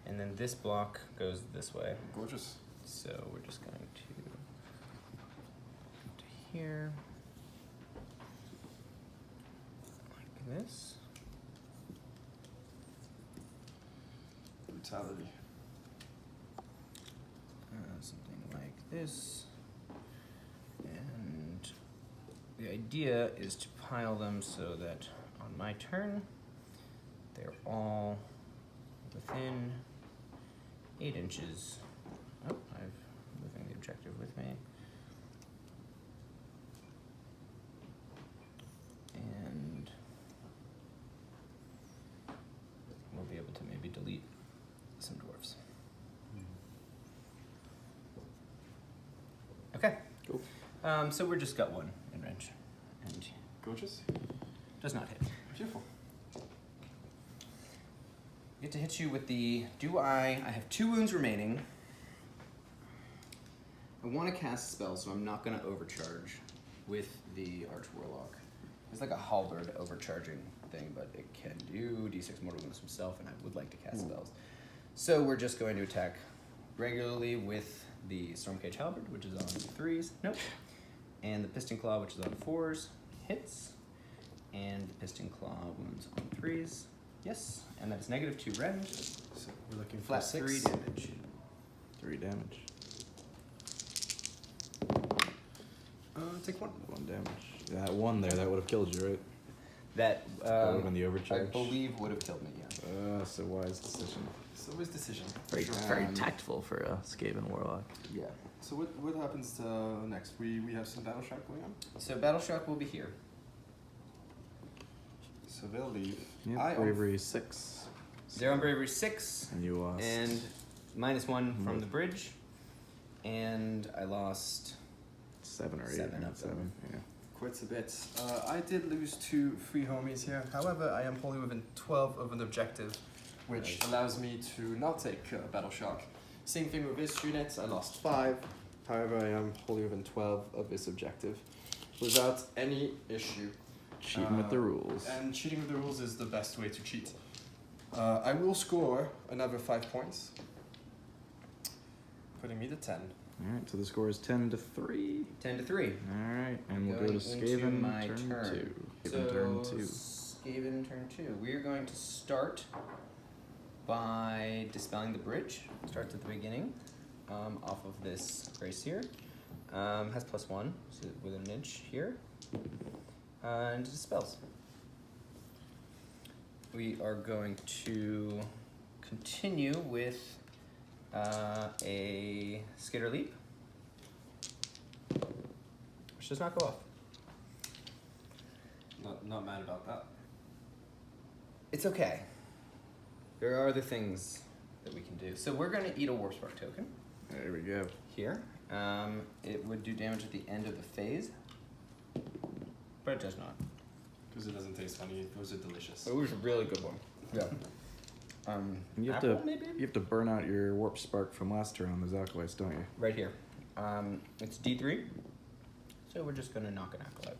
and then this block goes this way. Gorgeous. So we're just going to here. this. Brutality. Something like this. And the idea is to pile them so that on my turn, they're all within 8 inches. Oh, I'm moving the objective with me. And we'll be able to maybe delete some dwarfs. Okay. Cool. So we're just got one in range, and Gorgeous. does not hit. Beautiful. Get to hit you with the I have 2 wounds remaining. I want to cast a spell, so I'm not going to overcharge with the Arch Warlock. It's like a halberd overcharging thing, but it can do D6 mortal wounds himself, and I would like to cast spells. So we're just going to attack regularly with the Stormcage Halberd, which is on 3s. Nope. And the Piston Claw, which is on 4s. Hits. And the Piston Claw wounds on 3s. Yes. And that's -2 rend. So we're looking for Flat 6. 3 damage. 3 damage. Take 1. 1 damage. That one there, that would have killed you, right? That, That would have been the I overcharge. believe would have killed me, yeah. So wise decision. So his decision. Very tactful for a Skaven Warlock. Yeah. So what happens next? We have some battle shock going on. So Battle Shock will be here. So they'll leave. Yep, bravery 6. They're on bravery 6, And you lost. and -1 from the bridge, and I lost 7 or 8. 7 of them. 7, yeah. Quite a bit. I did lose 2 free homies here. However, I am wholly within 12 of an objective, which allows me to not take battle shock. Same thing with this unit. I lost 5. However, I am wholly within 12 of this objective, without any issue. Cheating with the rules. And cheating with the rules is the best way to cheat. I will score another 5 points, putting me to 10. Alright, so the score is 10-3. 10-3. Alright, and we'll go Going to into Skaven my turn turn. 2. So Skaven turn 2. Skaven turn 2. We're going to start by dispelling the bridge. Starts at the beginning, off of this brace here. Has +1, so with an inch here. And dispels. We are going to continue with a Skitter Leap, which does not go off. Not mad about that. It's okay. There are other things that we can do. So we're going to eat a Warp Spark token There we go. here. It would do damage at the end of the phase, but it does not. Because it doesn't taste funny. Those are delicious. It was a really good one. Yeah. You have apple, to maybe? you have to burn out your warp spark from last turn on the Zalkowitz, don't you? Right here. It's D3, so we're just going to knock an acolyte.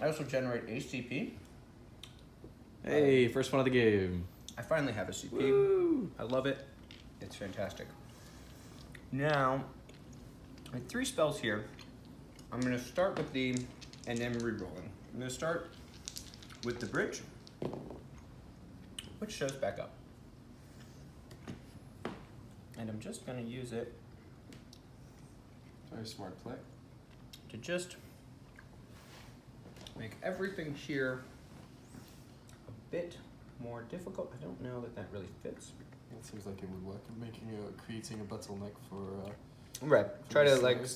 I also generate a CP. Hey, first one of the game. I finally have a CP. Woo! I love it. It's fantastic. Now, I have 3 spells here. I'm going to start with the, and then re-rolling. I'm going to start with the bridge, which shows back up. And I'm just going to use it Very smart play. to just make everything here a bit more difficult. I don't know that that really fits. It seems like it would work. Creating a bottleneck for. Right. Try to the like Slayers.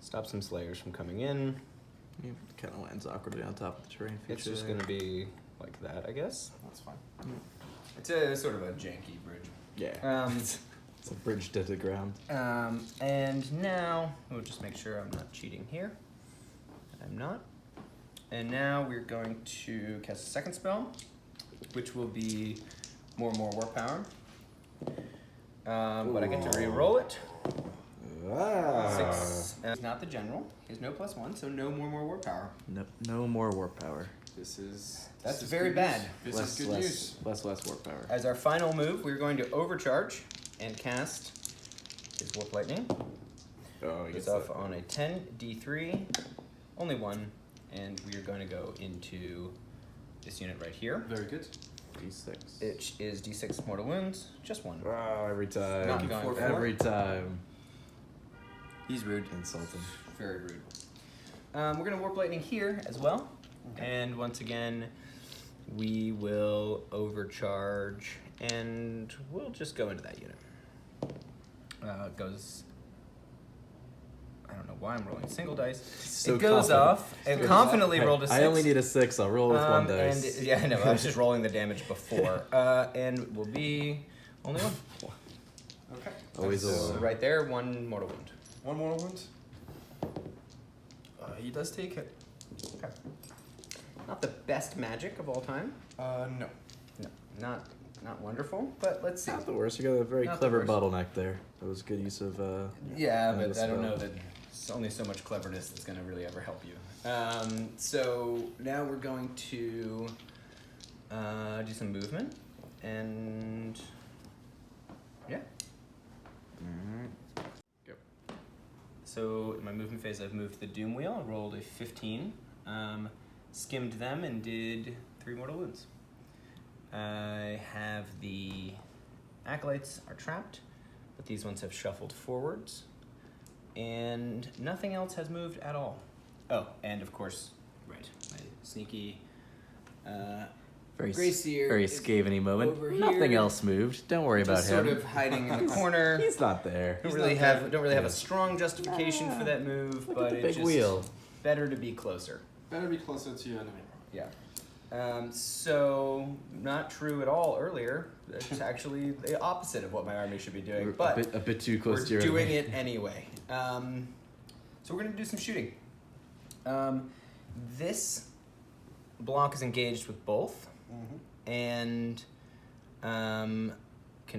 stop some Slayers from coming in. It kind of lands awkwardly on top of the terrain feature. It's just there. gonna be like that, I guess. That's fine. It's a sort of a janky bridge. Yeah. It's a bridge to the ground. And now we'll just make sure I'm not cheating here. I'm not. And now we're going to cast a second spell, which will be more warp power. But I get to re-roll it. Ah. 6. And it's not the general. He has no +1, so no more warp power. No more warp power. That's very good bad. News. This is good news. Less warp power. As our final move, we're going to overcharge and cast his Warp Lightning. Oh, he It's gets off that. on a 10 D3, only 1, and we are going to go into this unit right here. Very good. D6. Which is D6 mortal wounds, just one. Oh, every time. Not going for it. Every time. He's rude. Insulting. Very rude. We're going to Warp Lightning here as well. And once again, we will overcharge, and we'll just go into that unit. Goes... I don't know why I'm rolling single dice. So it goes confident. off. It confidently Hey, rolled a 6. I only need a 6. I'll roll with one dice. And, yeah, I know. I was just rolling the damage before. And will be only one. Okay. Always a So one. right there, one mortal wound. One more wound. He does take it. Okay. Not the best magic of all time. No. No, not wonderful. But let's see. Not the worst. You got a very Not the clever worst. bottleneck there. That was good use of. Yeah, Another but I don't spell. know that it's only so much cleverness that's going to really ever help you. So now we're going to do some movement, and yeah. Go. So in my movement phase, I've moved the Doom Wheel. I rolled a 15, skimmed them, and did 3 mortal wounds. I have the acolytes are trapped, but these ones have shuffled forwards, and nothing else has moved at all. Oh, and of course, right, my sneaky Very, Gracier very is Skaveny moment. over Nothing here, else moved. Don't worry about just him. sort of hiding in the corner. He's not there. Don't really have a strong justification for that move, Look but at the it's big just wheel. better to be closer. Better be closer to your enemy. Yeah. So not true at all earlier. It's actually the opposite of what my army should be doing, but a bit too close we're to your doing enemy. it anyway. So we're gonna do some shooting. This block is engaged with both, and can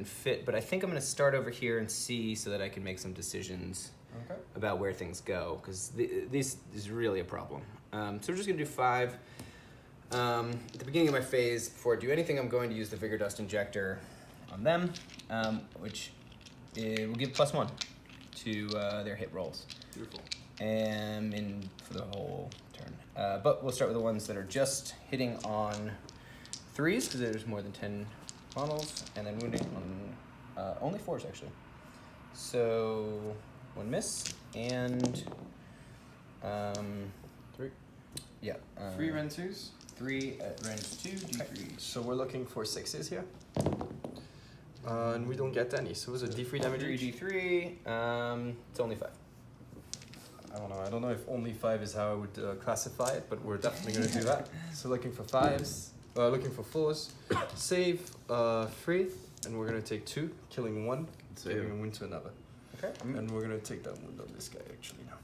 fit. But I think I'm gonna start over here and see so that I can make some decisions Okay. about where things go, because this is really a problem. So we're just gonna do 5. At the beginning of my phase, before I do anything, I'm going to use the Vigor Dust Injector on them, which will give +1 to their hit rolls. Beautiful. And for the whole turn. But we'll start with the ones that are just hitting on 3s, because there's more than 10 models, and then wounding on only 4s, actually. So 1 miss, and 3. yeah. 3 Ren 2s. 3 at range 2, D3. So we're looking for 6s here. And we don't get any. So it was a D3 damage. 3 each. D3. It's only 5. I don't know. I don't know if only 5 is how I would classify it, but we're definitely going to do that. So looking for 5s, looking for 4s. Save 3, and we're going to take 2, killing 1, Save. giving a wound to another. Okay. And we're going to take that wound on this guy actually now.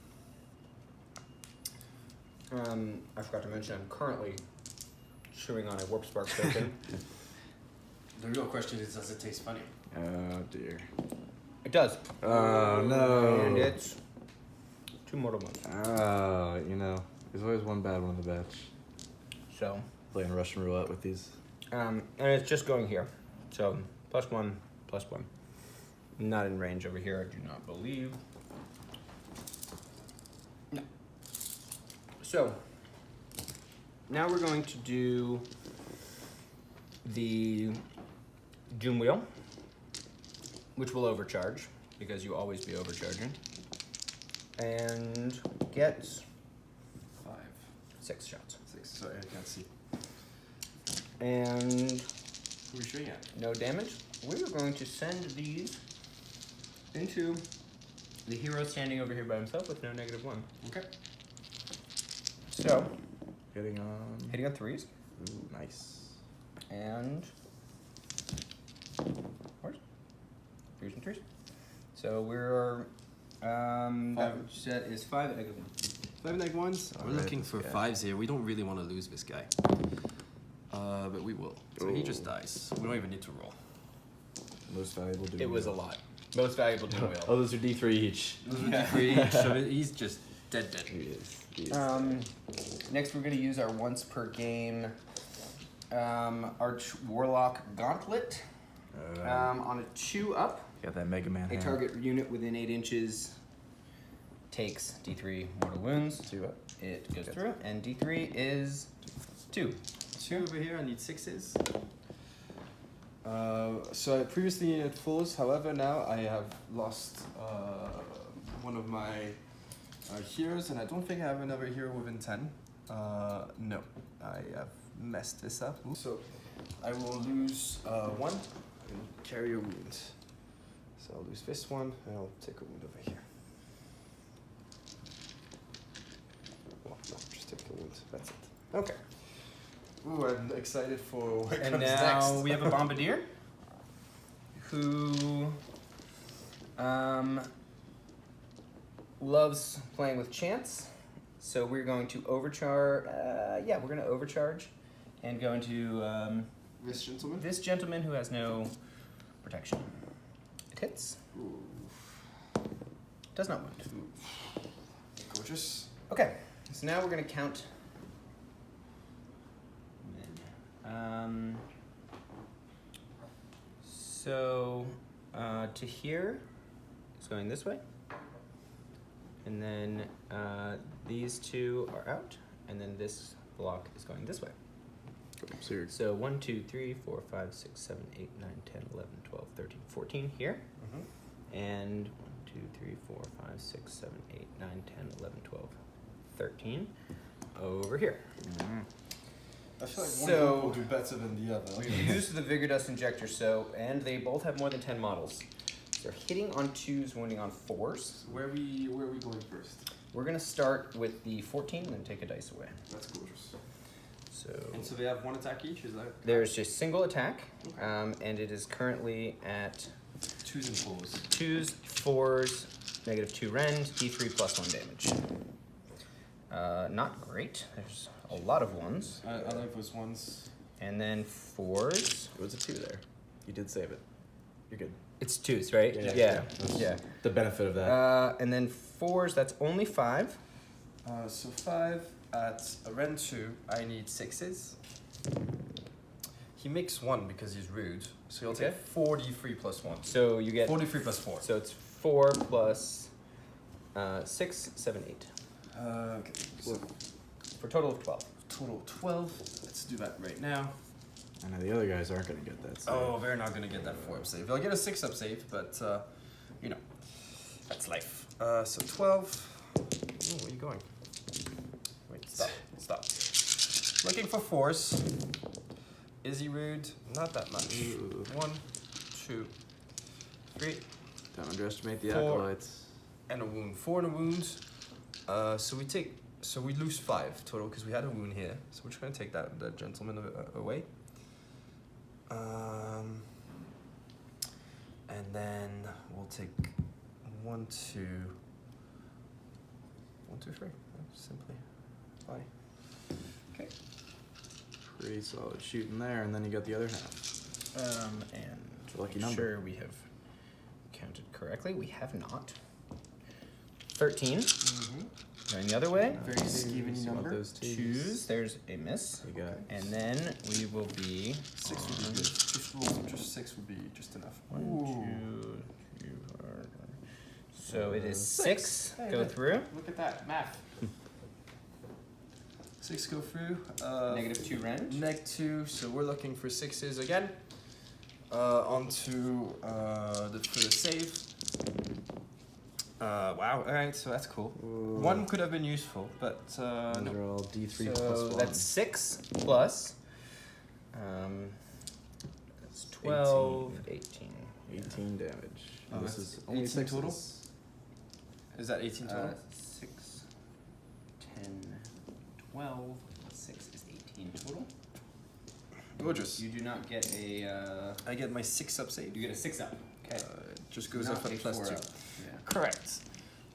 I forgot to mention I'm currently chewing on a Warp Spark token. The real question is, does it taste funny? Oh dear. It does. Oh no. And it's 2 mortal wounds. Oh, you know, there's always one bad one in the batch. So, Playing Russian roulette with these. and it's just going here. So, +1, +1. Not in range over here, I do not believe. No. So, now we're going to do the Doom Wheel, which will overcharge, because you always be overcharging. And get 5. 6 shots. 6. Sorry, I can't see. And Who are we shooting at? no damage. We're going to send these into the hero standing over here by himself with no -1. Okay. So, Hitting on. hitting on 3s, Ooh, nice. and 4s. 3s and 3s. So we're, that set is 5 at -1. 5 -1s. We're Alright, looking this for guy. 5s here. We don't really want to lose this guy. But we will. So he just dies. We don't even need to roll. Most valuable Doom It was a Wheel. lot. Most valuable Doom Oh, Wheel. those are D3 each. Those are D3 each, so he's just dead. He is. He is. Next we're going to use our once per game Arch Warlock Gauntlet. On a 2-up, Got that Mega Man a hand. target unit within 8 inches takes D3 mortal wounds. See what? It goes through, and D3 is 2. 2 over here, I need 6s. So I previously needed 4s, however now I have lost one of my heroes, and I don't think I have another hero within 10. No, I have messed this up. So I will lose 1 and carry a wound. So I'll lose this one, and I'll take a wound over here. Well, no, just take a wound, that's it. Okay. Ooh, I'm excited for what And comes now next. we have a bombardier who loves playing with chance. So we're going to overcharge. Yeah, we're going to overcharge and go into This gentleman? this gentleman who has no protection. It hits. Ooh, Does not wound. gorgeous. Okay, so now we're going to count. So to here is going this way, and then these two are out, and then this block is going this way. So you're So 1, 2, 3, 4, 5, 6, 7, 8, 9, 10, 11, 12, 13, 14 here, and 1, 2, 3, 4, 5, 6, 7, 8, 9, 10, 11, 12, 13 over here. I feel like So- one group will do better than the other. We use the Vigor Dust Injector, and they both have more than 10 models. They're hitting on 2s, wounding on 4s. Where are we going first? We're gonna start with the 14 and then take a dice away. That's gorgeous. So And so they have 1 attack each, is that? there's just single attack, and it is currently at 2s and 4s. 2s, 4s, -2 rend, D3 +1 damage. Not great. There's a lot of ones. I like those ones. And then 4s. It was a 2 there. You did save it. You're good. It's 2s, right? Yeah. Yeah. The benefit of that. And then 4s, that's only 5. So 5 at a rend 2, I need 6s. He makes 1 because he's rude, so he'll Okay. take 4d3 plus 1. So you get 4d3 plus 4. So it's 4 plus 6, 7, 8. Okay, so For a total of 12. total 12. Let's do that right now. I know the other guys aren't going to get that. So. Oh, they're not gonna get that 4-up save. They'll get a 6-up save, but you know, that's life. So 12. Ooh, where are you going? Wait, stop. Looking for 4s. Is he rude? Not that much. Ooh. 1, 2, 3, Don't underestimate the 4. acolytes. and a wound. 4 and a wound. So we lose 5 total because we had a wound here. So we're just gonna take that gentleman away. And then we'll take 1, 2, 1, 2, 3. Simply. Bye. Okay. Pretty solid shooting there, and then you got the other half. And It's a lucky I'm number. sure we have counted correctly. We have not. 13. Going the other way. Very Skaventide So you want number. those 2s. There's a miss. You got And then we will be 6 would be on good. Just 6 would be just enough. 1, Ooh. 2, 3, 4. So it is 6. 6. Hey, Go look. through. Look at that math. 6 go through. -2 rend. -2. So we're looking for 6s again. Onto for the save. Wow. All right. So that's cool. Ooh. 1 could have been useful, but Those no. are all D3 So plus 1. that's 6 plus. That's 12, 18. 18 damage. Oh, And this that's is only 18 6 total? Is that 18 total? 6, 10, 12, plus 6 is 18 total. Gorgeous. You do not get a. I get my 6-up save. You get a 6-up. Okay. It just goes Not up at a +2. 4-up. Yeah. Correct.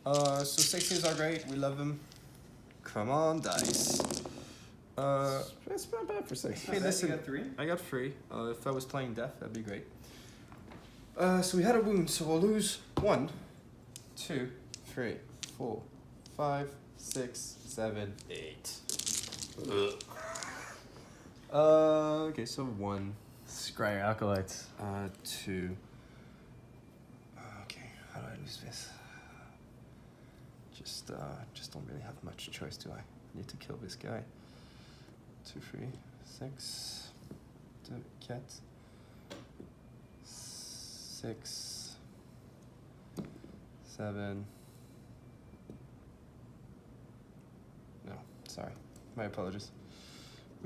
So 6s are great. We love them. Come on, dice. That's not bad for 6. Hey, listen. You got 3? I got 3. If I was playing death, that'd be great. So we had a wound, so we'll lose 1, 2, 3, 4, 5, 6, 7, 8. Okay, so 1, Scry acolytes. 2. Okay, how do I lose this? Just don't really have much choice, do I? Need to kill this guy. 2, 3, 6. 2, 4. 6, 7. No, sorry. My apologies.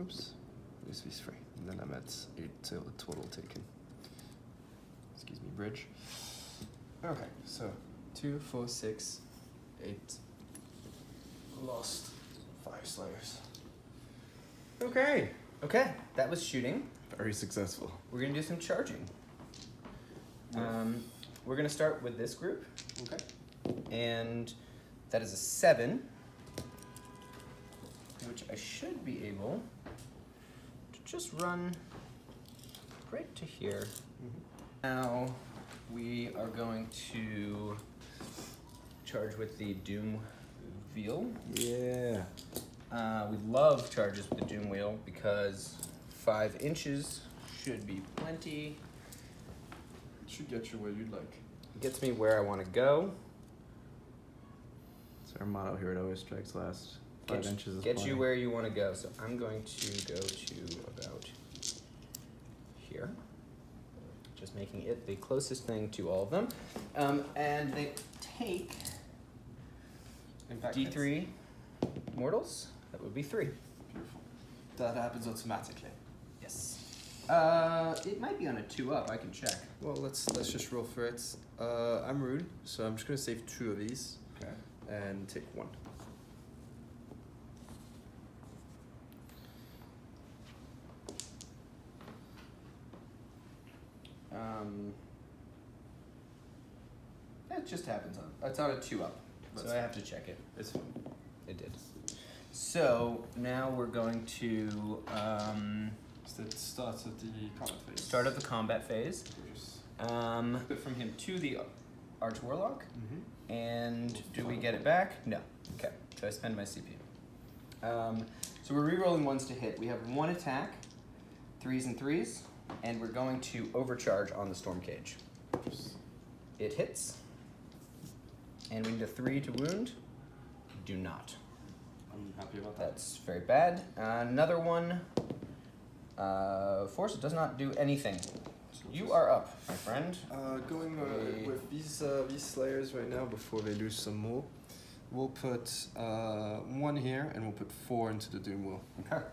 Oops. This is 3. And then I'm at 8 total taken. Excuse me, bridge. Okay, so 2, 4, 6, 8. Lost Fyreslayers. Okay. Okay, that was shooting. Very successful. We're gonna do some charging. We're gonna start with this group, Okay. and that is a 7, which I should be able to just run right to here. Now we are going to charge with the Doom Wheel. Yeah. We love charges with the Doom Wheel because 5 inches should be plenty. Should get you where you'd like. Gets me where I want to go. It's our motto here. It always strikes last. 5 inches is Get plenty. you where you want to go. So I'm going to go to about here. Just making it the closest thing to all of them. And they take Impact D3 mortals. That would be 3. Beautiful. That happens automatically. Yes. It might be on a 2-up. I can check. Well, let's just roll for it. I'm rude, so I'm just gonna save 2 of these Okay. and take 1. It just happens on. It's on a 2-up. So That's I have to check it. It's fine. It did. So now we're going to It's the start of the combat phase. start of the combat phase. Gorgeous. Put from him to the Arch Warlock. Mm-hmm. And do we get it back? No. Okay. So I spend my CP. So we're re-rolling 1s to hit. We have 1 attack, 3s and 3s, and we're going to overcharge on the Storm Cage. It hits. And we need a 3 to wound. Do not. I'm happy about that. That's very bad. Another one. Force does not do anything. You are up, my friend. Going Okay. with these Slayers right now before they lose some more. We'll put 1 here and we'll put 4 into the Doom Wheel. Okay.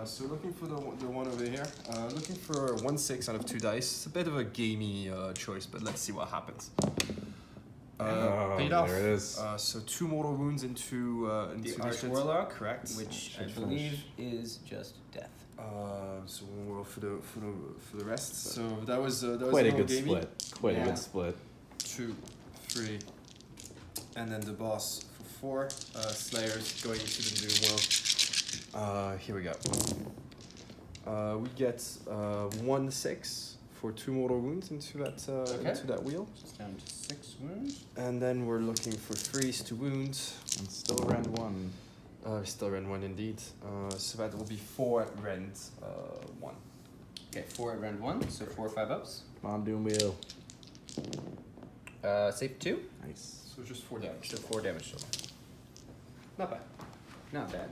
So looking for the one over here. Looking for 1 6 out of 2 dice. It's a bit of a gamey choice, but let's see what happens. Paid off. There it is. So 2 mortal wounds into The this Arch shit. Warlock, Correct. which I Should believe is just death. So we'll roll for the rest. So that was Quite a little good gamey. split. Quite a Yeah. good split. 2, 3, and then the boss for 4 Slayers going into the Doom Wheel. Here we go. We get 1 6 for 2 mortal wounds into that wheel, Just down to 6 wounds. and then we're looking for 3s to wound. And still rend 1. Still rend 1 indeed. So that will be 4 rend 1. Okay, 4 at round 1, so 4 or 5 ups. Come on, Doom Wheel. Save 2, Nice. So just 4 damage. so 4 damage total. Not bad. Not bad.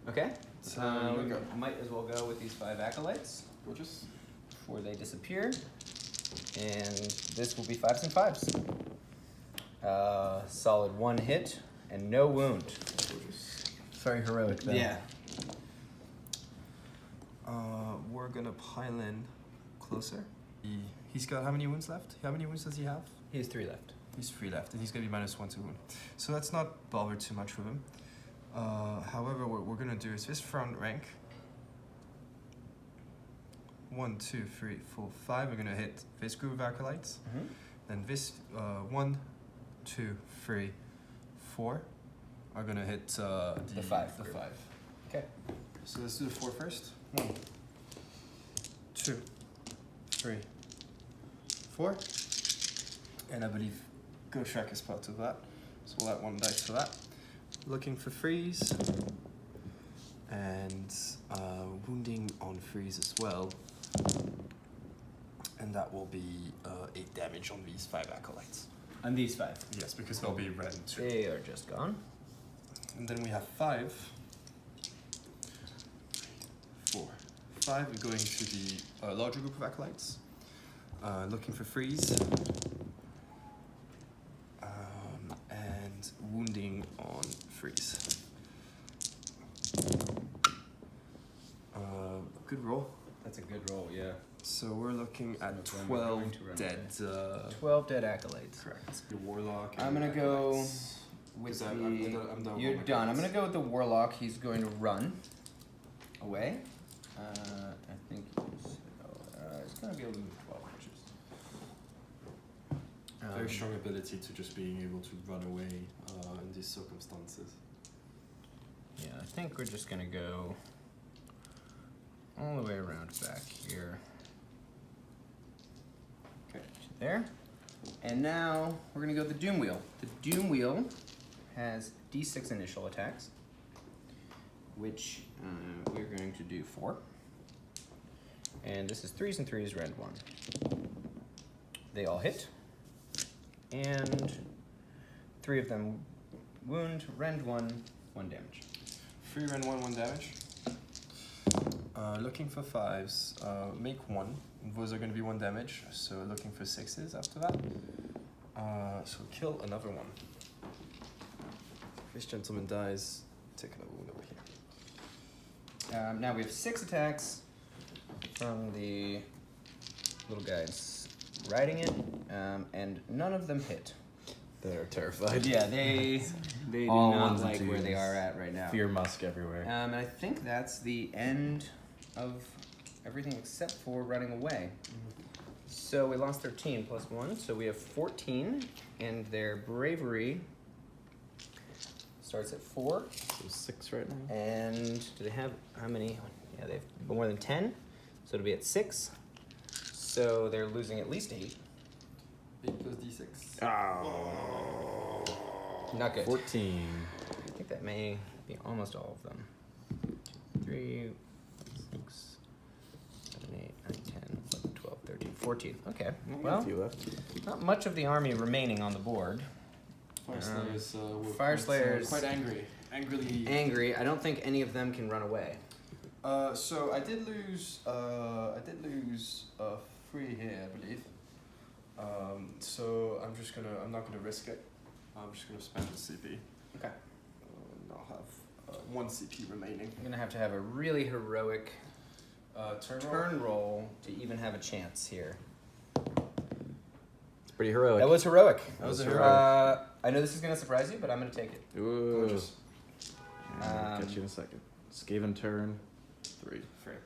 Okay, So we go. might as well go with these 5 acolytes Gorgeous. before they disappear. And this will be 5s and 5s. Solid 1 hit and no wound. Gorgeous. Very heroic, then. Yeah. We're gonna pile in closer. He's got how many wounds left? How many wounds does he have? He has 3 left. He's 3 left, and he's gonna be -1 to wound. So let's not bother too much with him. However, what we're gonna do is this front rank. 1, 2, 3, 4, 5. We're gonna hit this group of acolytes. Mm-hmm. Then this 1, 2, 3, 4 are gonna hit the 5 The group. 5. Okay. So let's do the 4 first. 1, 2, 3, 4. And I believe Ghost Shrek is part of that. So we'll add 1 dice for that. Looking for 3s. And wounding on 3s as well. And that will be 8 damage on these 5 acolytes. On these 5. Yes, because they'll be red too. They are just gone. And then we have 5. 4. 5, we're going to the larger group of acolytes. Looking for freeze. And wounding on freeze. Good roll. That's a good roll, yeah. So we're looking at Some of them are 12 going to run dead. 12 dead acolytes. Correct. Your warlock. I'm and gonna your go acolytes. with 'Cause the. I'm done You're with my done. I'm acolytes. gonna go with the warlock. He's going to run away. I think he's gonna be able to move 12 inches. Very strong ability to just being able to run away in these circumstances. Yeah, I think we're just gonna go all the way around back here. Okay. There. And now we're gonna go with the Doom Wheel. The Doom Wheel has D6 initial attacks, which we're going to do 4. And this is 3s and 3s, rend 1. They all hit. And 3 of them wound, rend 1, 1 damage. 3 rend 1, 1 damage. Looking for 5s, make 1. Those are going to be 1 damage, so looking for 6s after that. So kill another one. This gentleman dies. Take another wound over here. Now we have 6 attacks from the little guys riding it, and none of them hit. They're terrified. Yeah, they do All not ones and like where they twos. are at right now. Fear musk everywhere. And I think that's the end of everything except for running away. So we lost 13 plus 1, so we have 14, and their bravery starts at 4. So 6 right now. And do they have how many? Yeah, they have more than 10, so it'll be at 6. So they're losing at least 8. 8 plus d6. Oh. Not good. 14. I think that may be almost all of them. 3, 6, 7, 8, 9, 10, 11, 12, 13, 14. Okay, A well, few left. not much of the army remaining on the board. Fyreslayers were Fyreslayers- quite angry. Angrily. Angry, I don't think any of them can run away. So I did lose 3 here, I believe. So I'm not gonna risk it. I'm just gonna spend the CP. Okay. And I'll have 1 CP remaining. I'm gonna have to have a really heroic Turn roll. roll to even have a chance here. It's pretty heroic. That was heroic. That was a I know this is gonna surprise you, but I'm gonna take it. Ooh. Gorgeous. I'll catch you in a second. Skaven turn 3. Fair.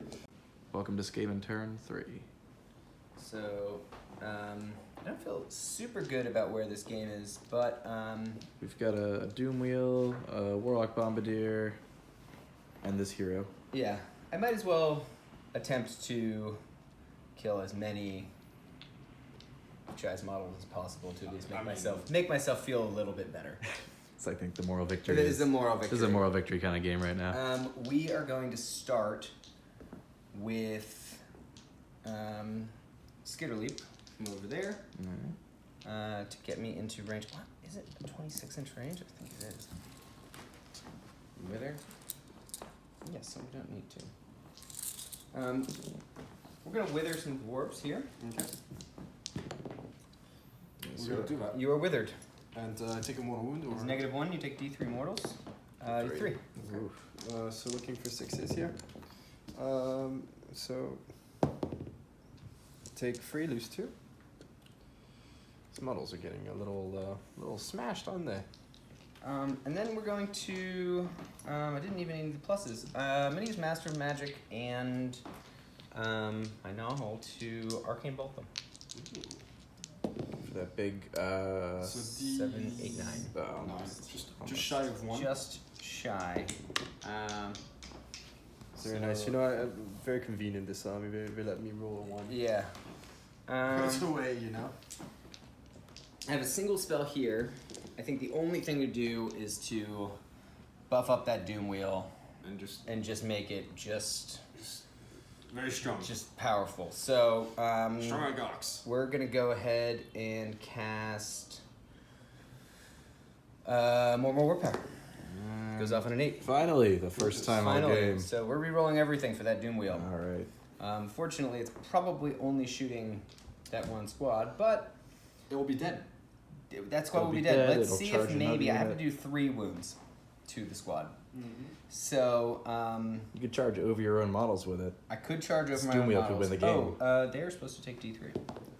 Welcome to Skaven turn 3. So, I don't feel super good about where this game is, but We've got a Doom Wheel, a Warlock Bombardier, and this hero. yeah, I might as well attempt to kill as many Chaz models as possible to at least make myself feel a little bit better. It's I think the moral victory. It is the moral victory. This is a moral victory kind of game right now. We are going to start with Skitterleap from over there to get me into range. What is it? A 26-inch range? I think it is. Wither? Yes, so we don't need to. We're gonna wither some dwarves here. Okay. We're gonna do that. You are withered. And take a mortal wound or It's -1. You take D3 mortals. 3. Oof. so looking for 6s here. So take 3, lose 2. These models are getting a little smashed on there. And then we're going to. I didn't even need the pluses. I'm gonna use Master of Magic and my novel to Arcane Bolt them. For that big So 7, 8, 9. Oh, Nice. Just shy of 1. Just shy. Very nice. You know, very convenient this army. They let me roll a 1. Yeah. It's away, you know. I have a single spell here. I think the only thing to do is to buff up that Doom Wheel And just make it just very strong. powerful. So Strong on Gox. we're gonna go ahead and cast More warp power. Goes off on an 8. Finally, the first time all Finally. game. So we're re-rolling everything for that Doom Wheel. All right. Fortunately, it's probably only shooting that one squad, but It will be dead. that squad It'll will be be dead. dead, Let's it'll see charge if another maybe I have to unit. do 3 wounds to the squad. So You could charge over your own models with it. I could charge over my Doom own Wheel could models. win the game. They're supposed to take D3.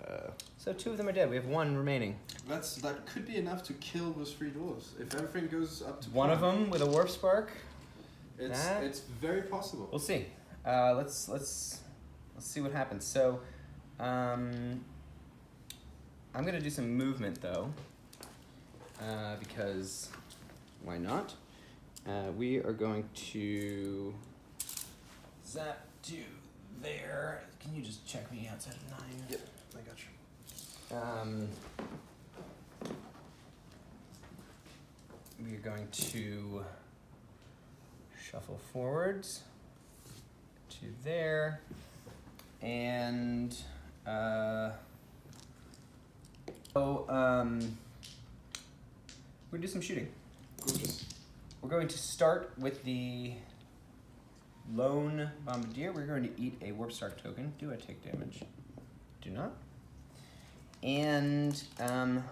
Uh, So 2 of them are dead. We have 1 remaining. That could be enough to kill those 3 dwarves if everything goes up to. One of plan. them with a warp spark. That- It's very possible. We'll see. Let's see what happens. So, I'm gonna do some movement though, because why not? We are going to zap to there. Can you just check me outside of 9? Yep, I got you. We are going to shuffle forwards to there, and we'll do some shooting. Gorgeous. We're going to start with the lone bombardier. We're going to eat a warp spark token. Do I take damage? Do not. And +1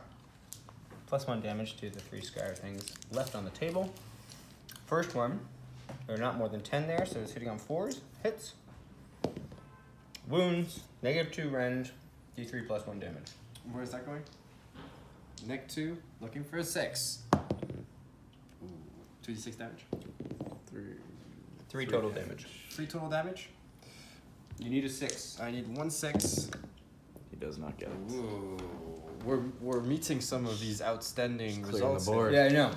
damage to the 3 Skyr things left on the table. First one, there are not more than 10 there, so it's hitting on 4s. Hits. Wounds, -2 rend, D3 +1 damage. Where is that going? Neck 2, looking for a 6. Ooh, 2d6 damage. 3 total damage. 3 total damage. You need a 6. I need 1 6. he does not get it. Ooh. We're meeting some of these outstanding Just clearing the results. board. Yeah, I know.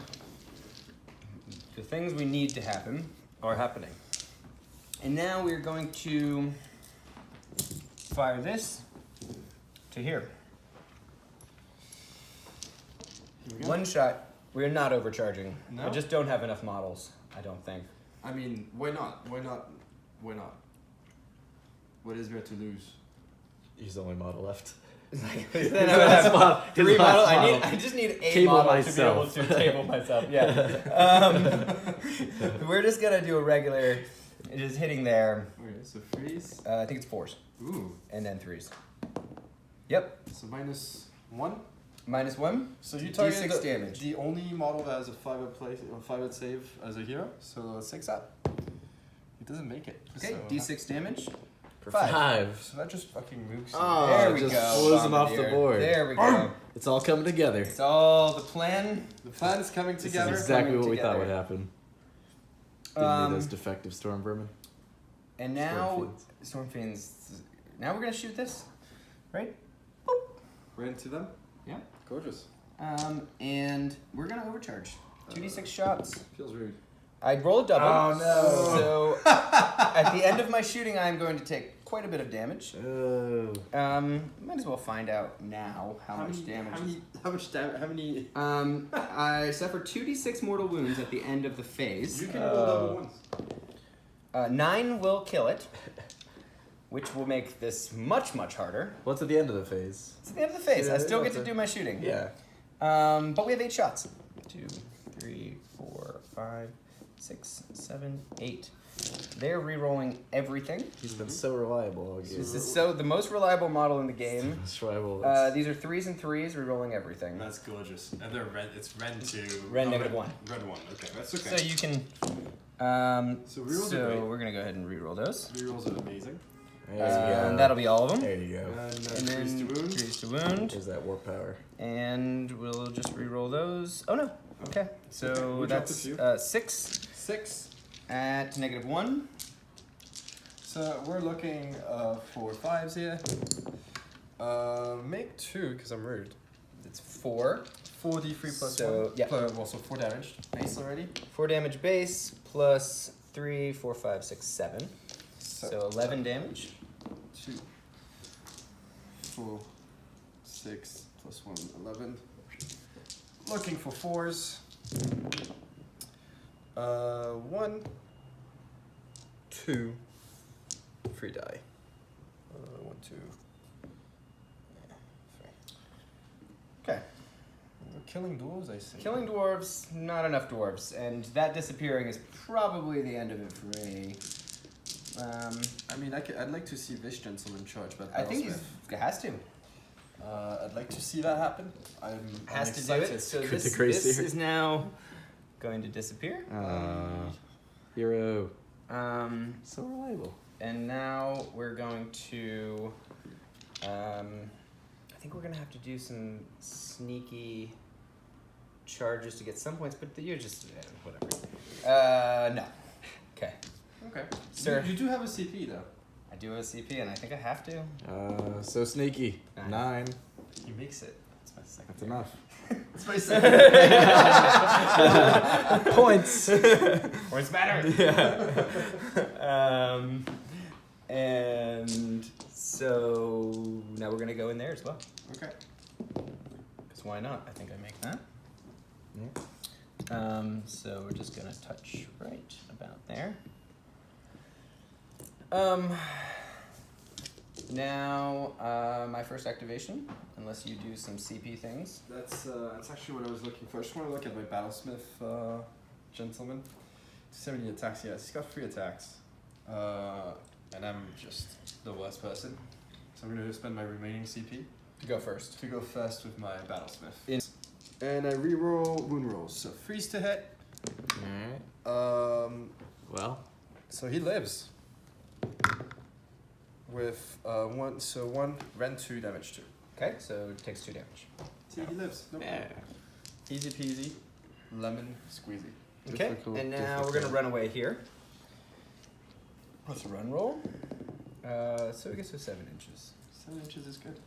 The things we need to happen are happening. And now we're going to fire this to here. Here we go. One shot. We're not overcharging. No? I just don't have enough models, I don't think. I mean, why not? Why not? Why not? What is there to lose? He's the only model left. Then I His would last have mod- his 3 last models. model. I just need a Table model myself. to be able to table myself. Yeah. We're just gonna do a regular, just hitting there. Okay, so 3s. I think it's 4s Ooh. and then 3s. Yep. So -1. -1. So you D6 target the, damage. the only model that has a 5-up save as a hero. So 6 up. It doesn't make it. Okay, So D6 damage. For 5. 5. So that just fucking nukes. Oh, There we just go. blows him off the Bombardier. board. There we go. It's all coming together. It's all the plan. The plan is coming This together. is exactly coming what we thought together. would happen. Didn't Um, need those defective storm vermin. And now, Storm Fiends. Now we're gonna shoot this, right? Right into them. Yeah. Gorgeous. And we're gonna overcharge. 2d6 shots. Feels rude. I'd roll a double. Oh, no. So at the end of my shooting, I'm going to take quite a bit of damage. Oh. Might as well find out now how much damage. How much damage? How many? I suffer 2d6 mortal wounds at the end of the phase. You can roll double ones. 9 will kill it, which will make this much, much harder. What's at the end of the phase? It's at the end of the phase. Yeah, I still get that's to do my shooting. Yeah. But we have 8 shots. 2, 3, 4, 5, 6, 7, 8. They're re-rolling everything. He's been so reliable all game. This is so the most reliable model in the game. Most reliable. These are 3s and 3s, re-rolling everything. That's gorgeous. And they're red. It's red 2. Red oh, -1. Red 1. Okay, that's So okay. you can. So rerolls are so great. we're gonna go ahead and re-roll those. Rerolls are amazing. There you go. And that'll be all of them. There you go. And then 3s to wound. 3s to wound. There's that warp power. And we'll just re-roll those. Oh no. Okay. So We dropped a that's few. 6 6. at -1. So we're looking for 5s here. Make 2 because I'm rude. It's 4. 4d3 plus So, 1. yeah. Well, so 4 damage base already. 4 damage base plus 3, 4, 5, 6, 7. So 11 damage. 2, 4, 6 plus 1, 11. Looking for 4s. 1, 2, 3 die. 1, 2, 3. Okay. killing dwarves, I see. Killing dwarves, not enough dwarves, and that disappearing is probably the end of it for me. I mean, I'd like to see this gentleman charge, but I think he has to. I'd like to see that happen. I'm Has to do excited. it. So Could this the Gracie- is now going to disappear. Hero. Um, So reliable. and now we're going to. I think we're gonna have to do some sneaky charges to get some points, but you're just whatever. No. Okay. Okay. Sir. You do have a CP though. I do have a CP, and I think I have to. So sneaky. 9. He makes it. That's my second. That's enough. That's my second. Points. Points matter. Yeah. And so now we're gonna go in there as well. Okay. Because why not? I think I make that. So we're just gonna touch right about there. Now my first activation, unless you do some CP things. That's actually what I was looking for. I just want to look at my battlesmith gentleman. 70 attacks. Yes, he's got 3 attacks. And I'm just the worst person. So I'm gonna spend my remaining CP Go first. to go first with my battlesmith. In- And I reroll wound rolls. So 3's to hit. Alright. Well. So he lives. With 1, so 1 rend 2 damage 2. Okay, so it takes 2 damage. See, he lives. No problem. Easy peasy, lemon squeezy. Okay, Difficult, and now we're gonna difficult. run away here. What's a run roll? So I guess it's 7 inches. 7 inches is good.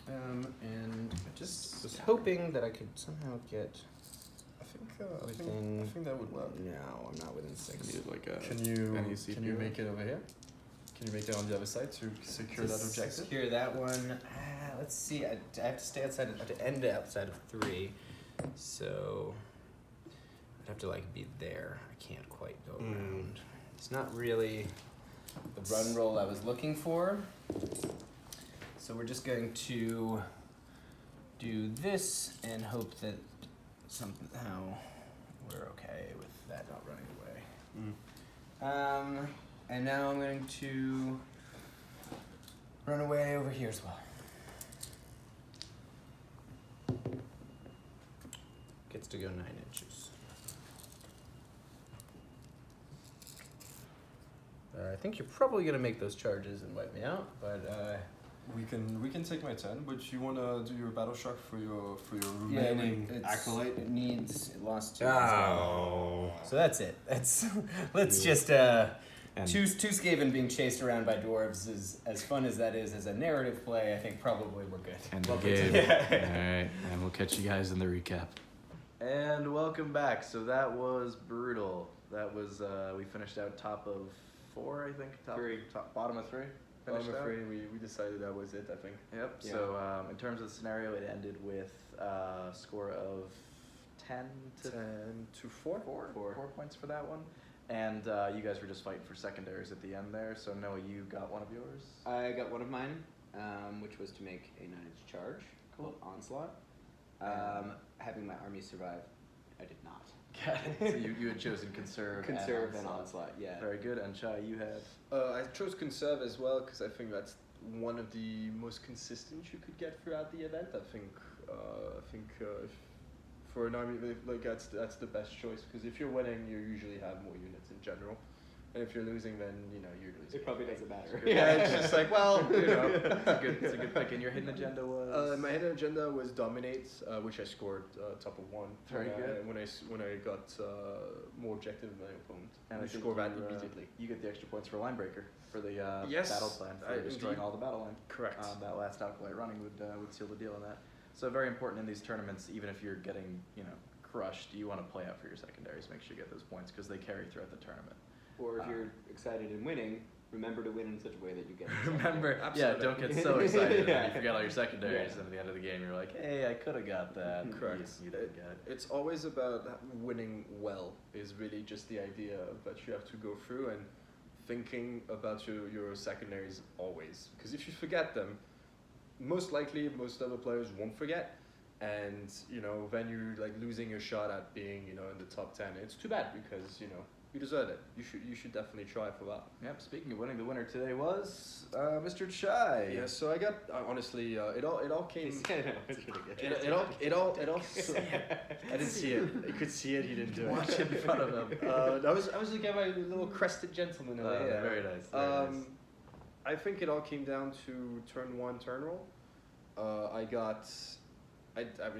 And I just was hoping that I could somehow get I think within. that would work. No, I'm not within 6. Need like a. Can you Any CP make it over here? Can you make it on the other side to secure that objective? Secure that one. Let's see. I have to stay outside. I have to end outside of 3, so I'd have to like be there. I can't quite go around. It's not really the run roll I was looking for. So we're just going to do this and hope that somehow we're okay with that not running away. And now I'm going to run away over here as well. Gets to go 9 inches. I think you're probably gonna make those charges and wipe me out, but We can take my turn, but you wanna do your battle shock for your remaining acolyte? It lost 2. Oh. So that's it. Let's just And two Skaven being chased around by dwarves is as fun as that is as a narrative play. I think probably we're good. end the Lovely game. to- Alright, and we'll catch you guys in the recap. And welcome back. So that was brutal. That was we finished out top of 4, I think. Bottom of 3. Bottom Finished of out. 3, we decided that was it, I think. Yep. Yeah. So in terms of the scenario, it ended with a score of 10 to 4. 4 points for that one. And you guys were just fighting for secondaries at the end there. So Noah, you got one of yours. I got one of mine, which was to make a 9-inch charge called Onslaught. Having my army survive, I did not. Got it. So you had chosen conserve. Conserve and Onslaught. Onslaught, yeah. Very good. And Chai, you had. I chose conserve as well because I think that's one of the most consistent you could get throughout the event. I think if for an army like that's the best choice because if you're winning, you usually have more units in general, and if you're losing, then you're losing. It probably doesn't matter. Yeah, it's just like It's a good pick. And your hidden agenda was. my hidden agenda was dominate, which I scored top of 1. Very good. When I got more objective than my opponent, And I I think score that you, immediately. You get the extra points for line breaker for the Yes, battle plan for destroying all the battle line. Correct. That last acolyte running would seal the deal on that. So very important in these tournaments, even if you're getting crushed, you want to play out for your secondaries. Make sure you get those points because they carry throughout the tournament. Or if you're excited in winning, remember to win in such a way that you get. Remember, Absolutely. don't get so excited Yeah. that you forget all your secondaries, Yeah. and at the end of the game you're like, hey, I could have got that. Correct. You didn't get it. It's always about winning well. Is really just the idea that you have to go through and thinking about your secondaries always. Because if you forget them, most likely most other players won't forget, and then you're like losing your shot at being in the top 10. It's too bad because you deserve it. You should definitely try for that. Yep. Speaking of winning, the winner today was Mr. Chai. Yeah. So I got honestly, it all came. It all. I didn't see it. I could see it. He didn't do it. Watch it in front of him. I was looking at my little crested gentleman over there. Very nice. Very nice. I think it all came down to turn 1 turn roll. I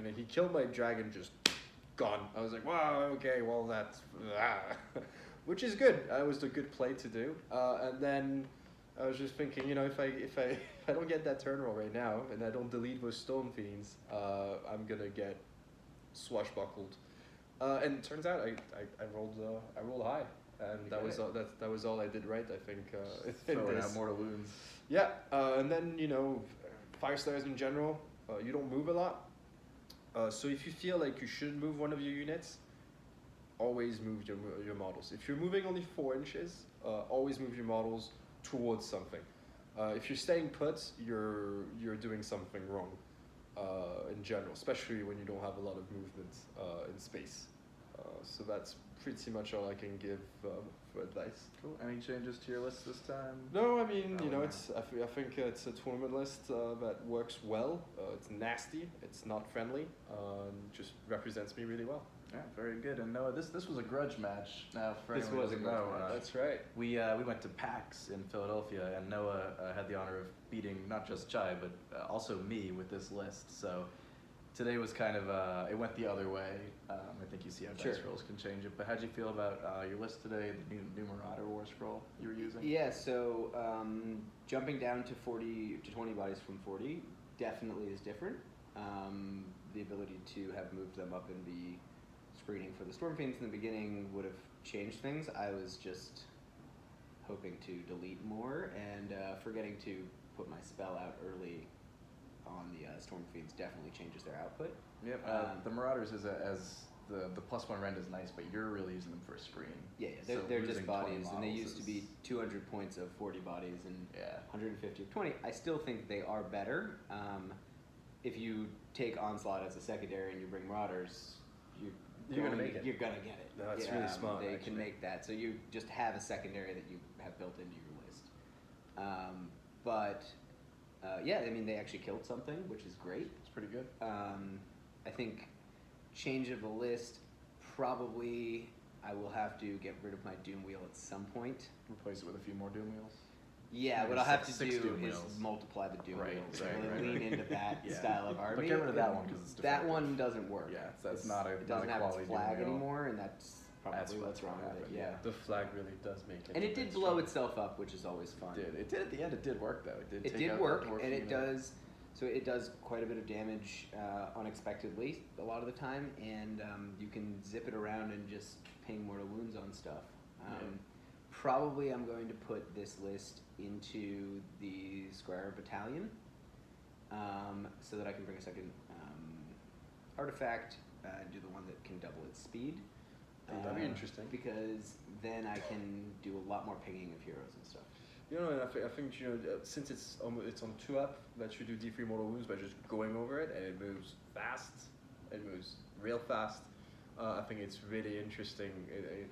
mean, he killed my dragon, just gone. I was like, wow, okay, well that's, which is good. It was a good play to do. And then I was just thinking, if I don't get that turn roll right now and I don't delete those Storm Fiends, I'm gonna get swashbuckled. And it turns out I rolled high. And that was all I did right, I think. Throwing out mortal wounds. Yeah, and then Fyreslayers in general, you don't move a lot. So if you feel like you should move one of your units, always move your models. If you're moving only 4 inches, always move your models towards something. If you're staying put, you're doing something wrong in general, especially when you don't have a lot of movement in space. So that's pretty much all I can give for advice. Cool. Any changes to your list this time? No, I mean, No. I think it's a tournament list that works well. It's nasty. It's not friendly. Just represents me really well. Yeah, very good. And Noah, this was a grudge match. Now, for This anyone who was a doesn't grudge know, match. That's right. we went to PAX in Philadelphia, and Noah had the honor of beating not just Chai, but also me with this list. So today was kind of, it went the other way. I think you see how dice rolls can change it. But how'd you feel about your list today, the new Marauder War Scroll you were using? Yeah, so jumping down to 40 to 20 bodies from 40 definitely is different. The ability to have moved them up in the screening for the Storm Fiends in the beginning would have changed things. I was just hoping to delete more, and forgetting to put my spell out early on the Storm Fiends definitely changes their output. Yep. The Marauders is as the +1 rend is nice, but you're really using them for a screen. Yeah, So they're losing just 20 bodies, and they models used to be 200 points of 40 bodies and Yeah. 150 of 20. I still think they are better. If you take Onslaught as a secondary and you bring Marauders, You're gonna make it. You're gonna get it. No, that's really smart, They actually. can make that, so you just have a secondary that you have built into your list. Yeah, I mean they actually killed something, which is great. It's pretty good. I think change of the list, probably I will have to get rid of my Doom Wheel at some point. Replace it with a few more Doom Wheels. Yeah, Maybe what I'll have to six do Doom is Wheels. multiply the Doom Right, Wheels. right, Really right, lean right. into that Yeah. style of army. But get rid of that one because it's That defective. one doesn't work. Yeah, that's not a It doesn't not a have quality its flag Doom Wheel. anymore, and that's probably That's what's wrong with it. happened, Yeah. The flag really does make it. And a it bit did blow strong. itself up, which is always fun. It did at the end. It did work though. It It take did out work, that dwarf and it unit. does. So it does quite a bit of damage unexpectedly a lot of the time, and you can zip it around and just ping mortal wounds on stuff. Probably I'm going to put this list into the Squire Battalion, so that I can bring a second artifact and do the one that can double its speed. That'd be interesting. Because then I can do a lot more pinging of heroes and stuff. And I think since it's on 2-up, that you do D3 mortal wounds by just going over it, and it moves fast. It moves real fast. I think it's really interesting.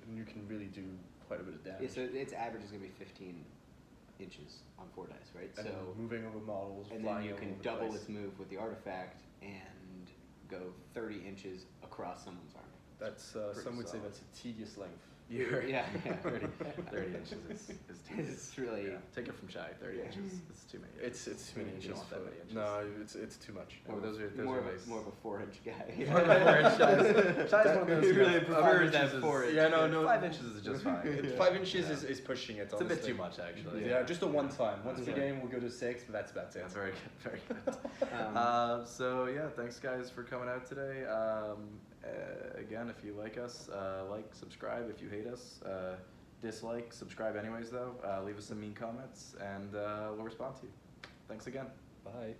And you can really do quite a bit of Yeah, damage. so its average is going to be 15 inches on 4 dice, right? And So moving over models, and then flying you all can over the double place. its move with the artifact and go 30 inches across someone's army. That's Pretty some would say solid. that's a tedious length. Yeah, 30 inches is too much. It's really Yeah. Take it from Chai. 30 Yeah. inches. It's too many. It's too many You inches. don't want that for- many inches. No, it's too much. Oh, those are more, of nice. more of a 4-inch guy. More of a 4-inch Chai's one of those. He you know, really prefers 5 that inches is- 4-inch. Yeah, no. 5 inches is just fine. 5 inches Yeah. is pushing it. It's a bit honestly. too much actually. Yeah, just a one time. Once per Okay. game, we'll go to 6, but that's about it. That's very good. Very good. Um, So yeah, thanks guys for coming out today. Again, if you like us, like, subscribe. If you hate us, dislike, subscribe anyways though. Leave us some mean comments, and we'll respond to you. Thanks again. Bye.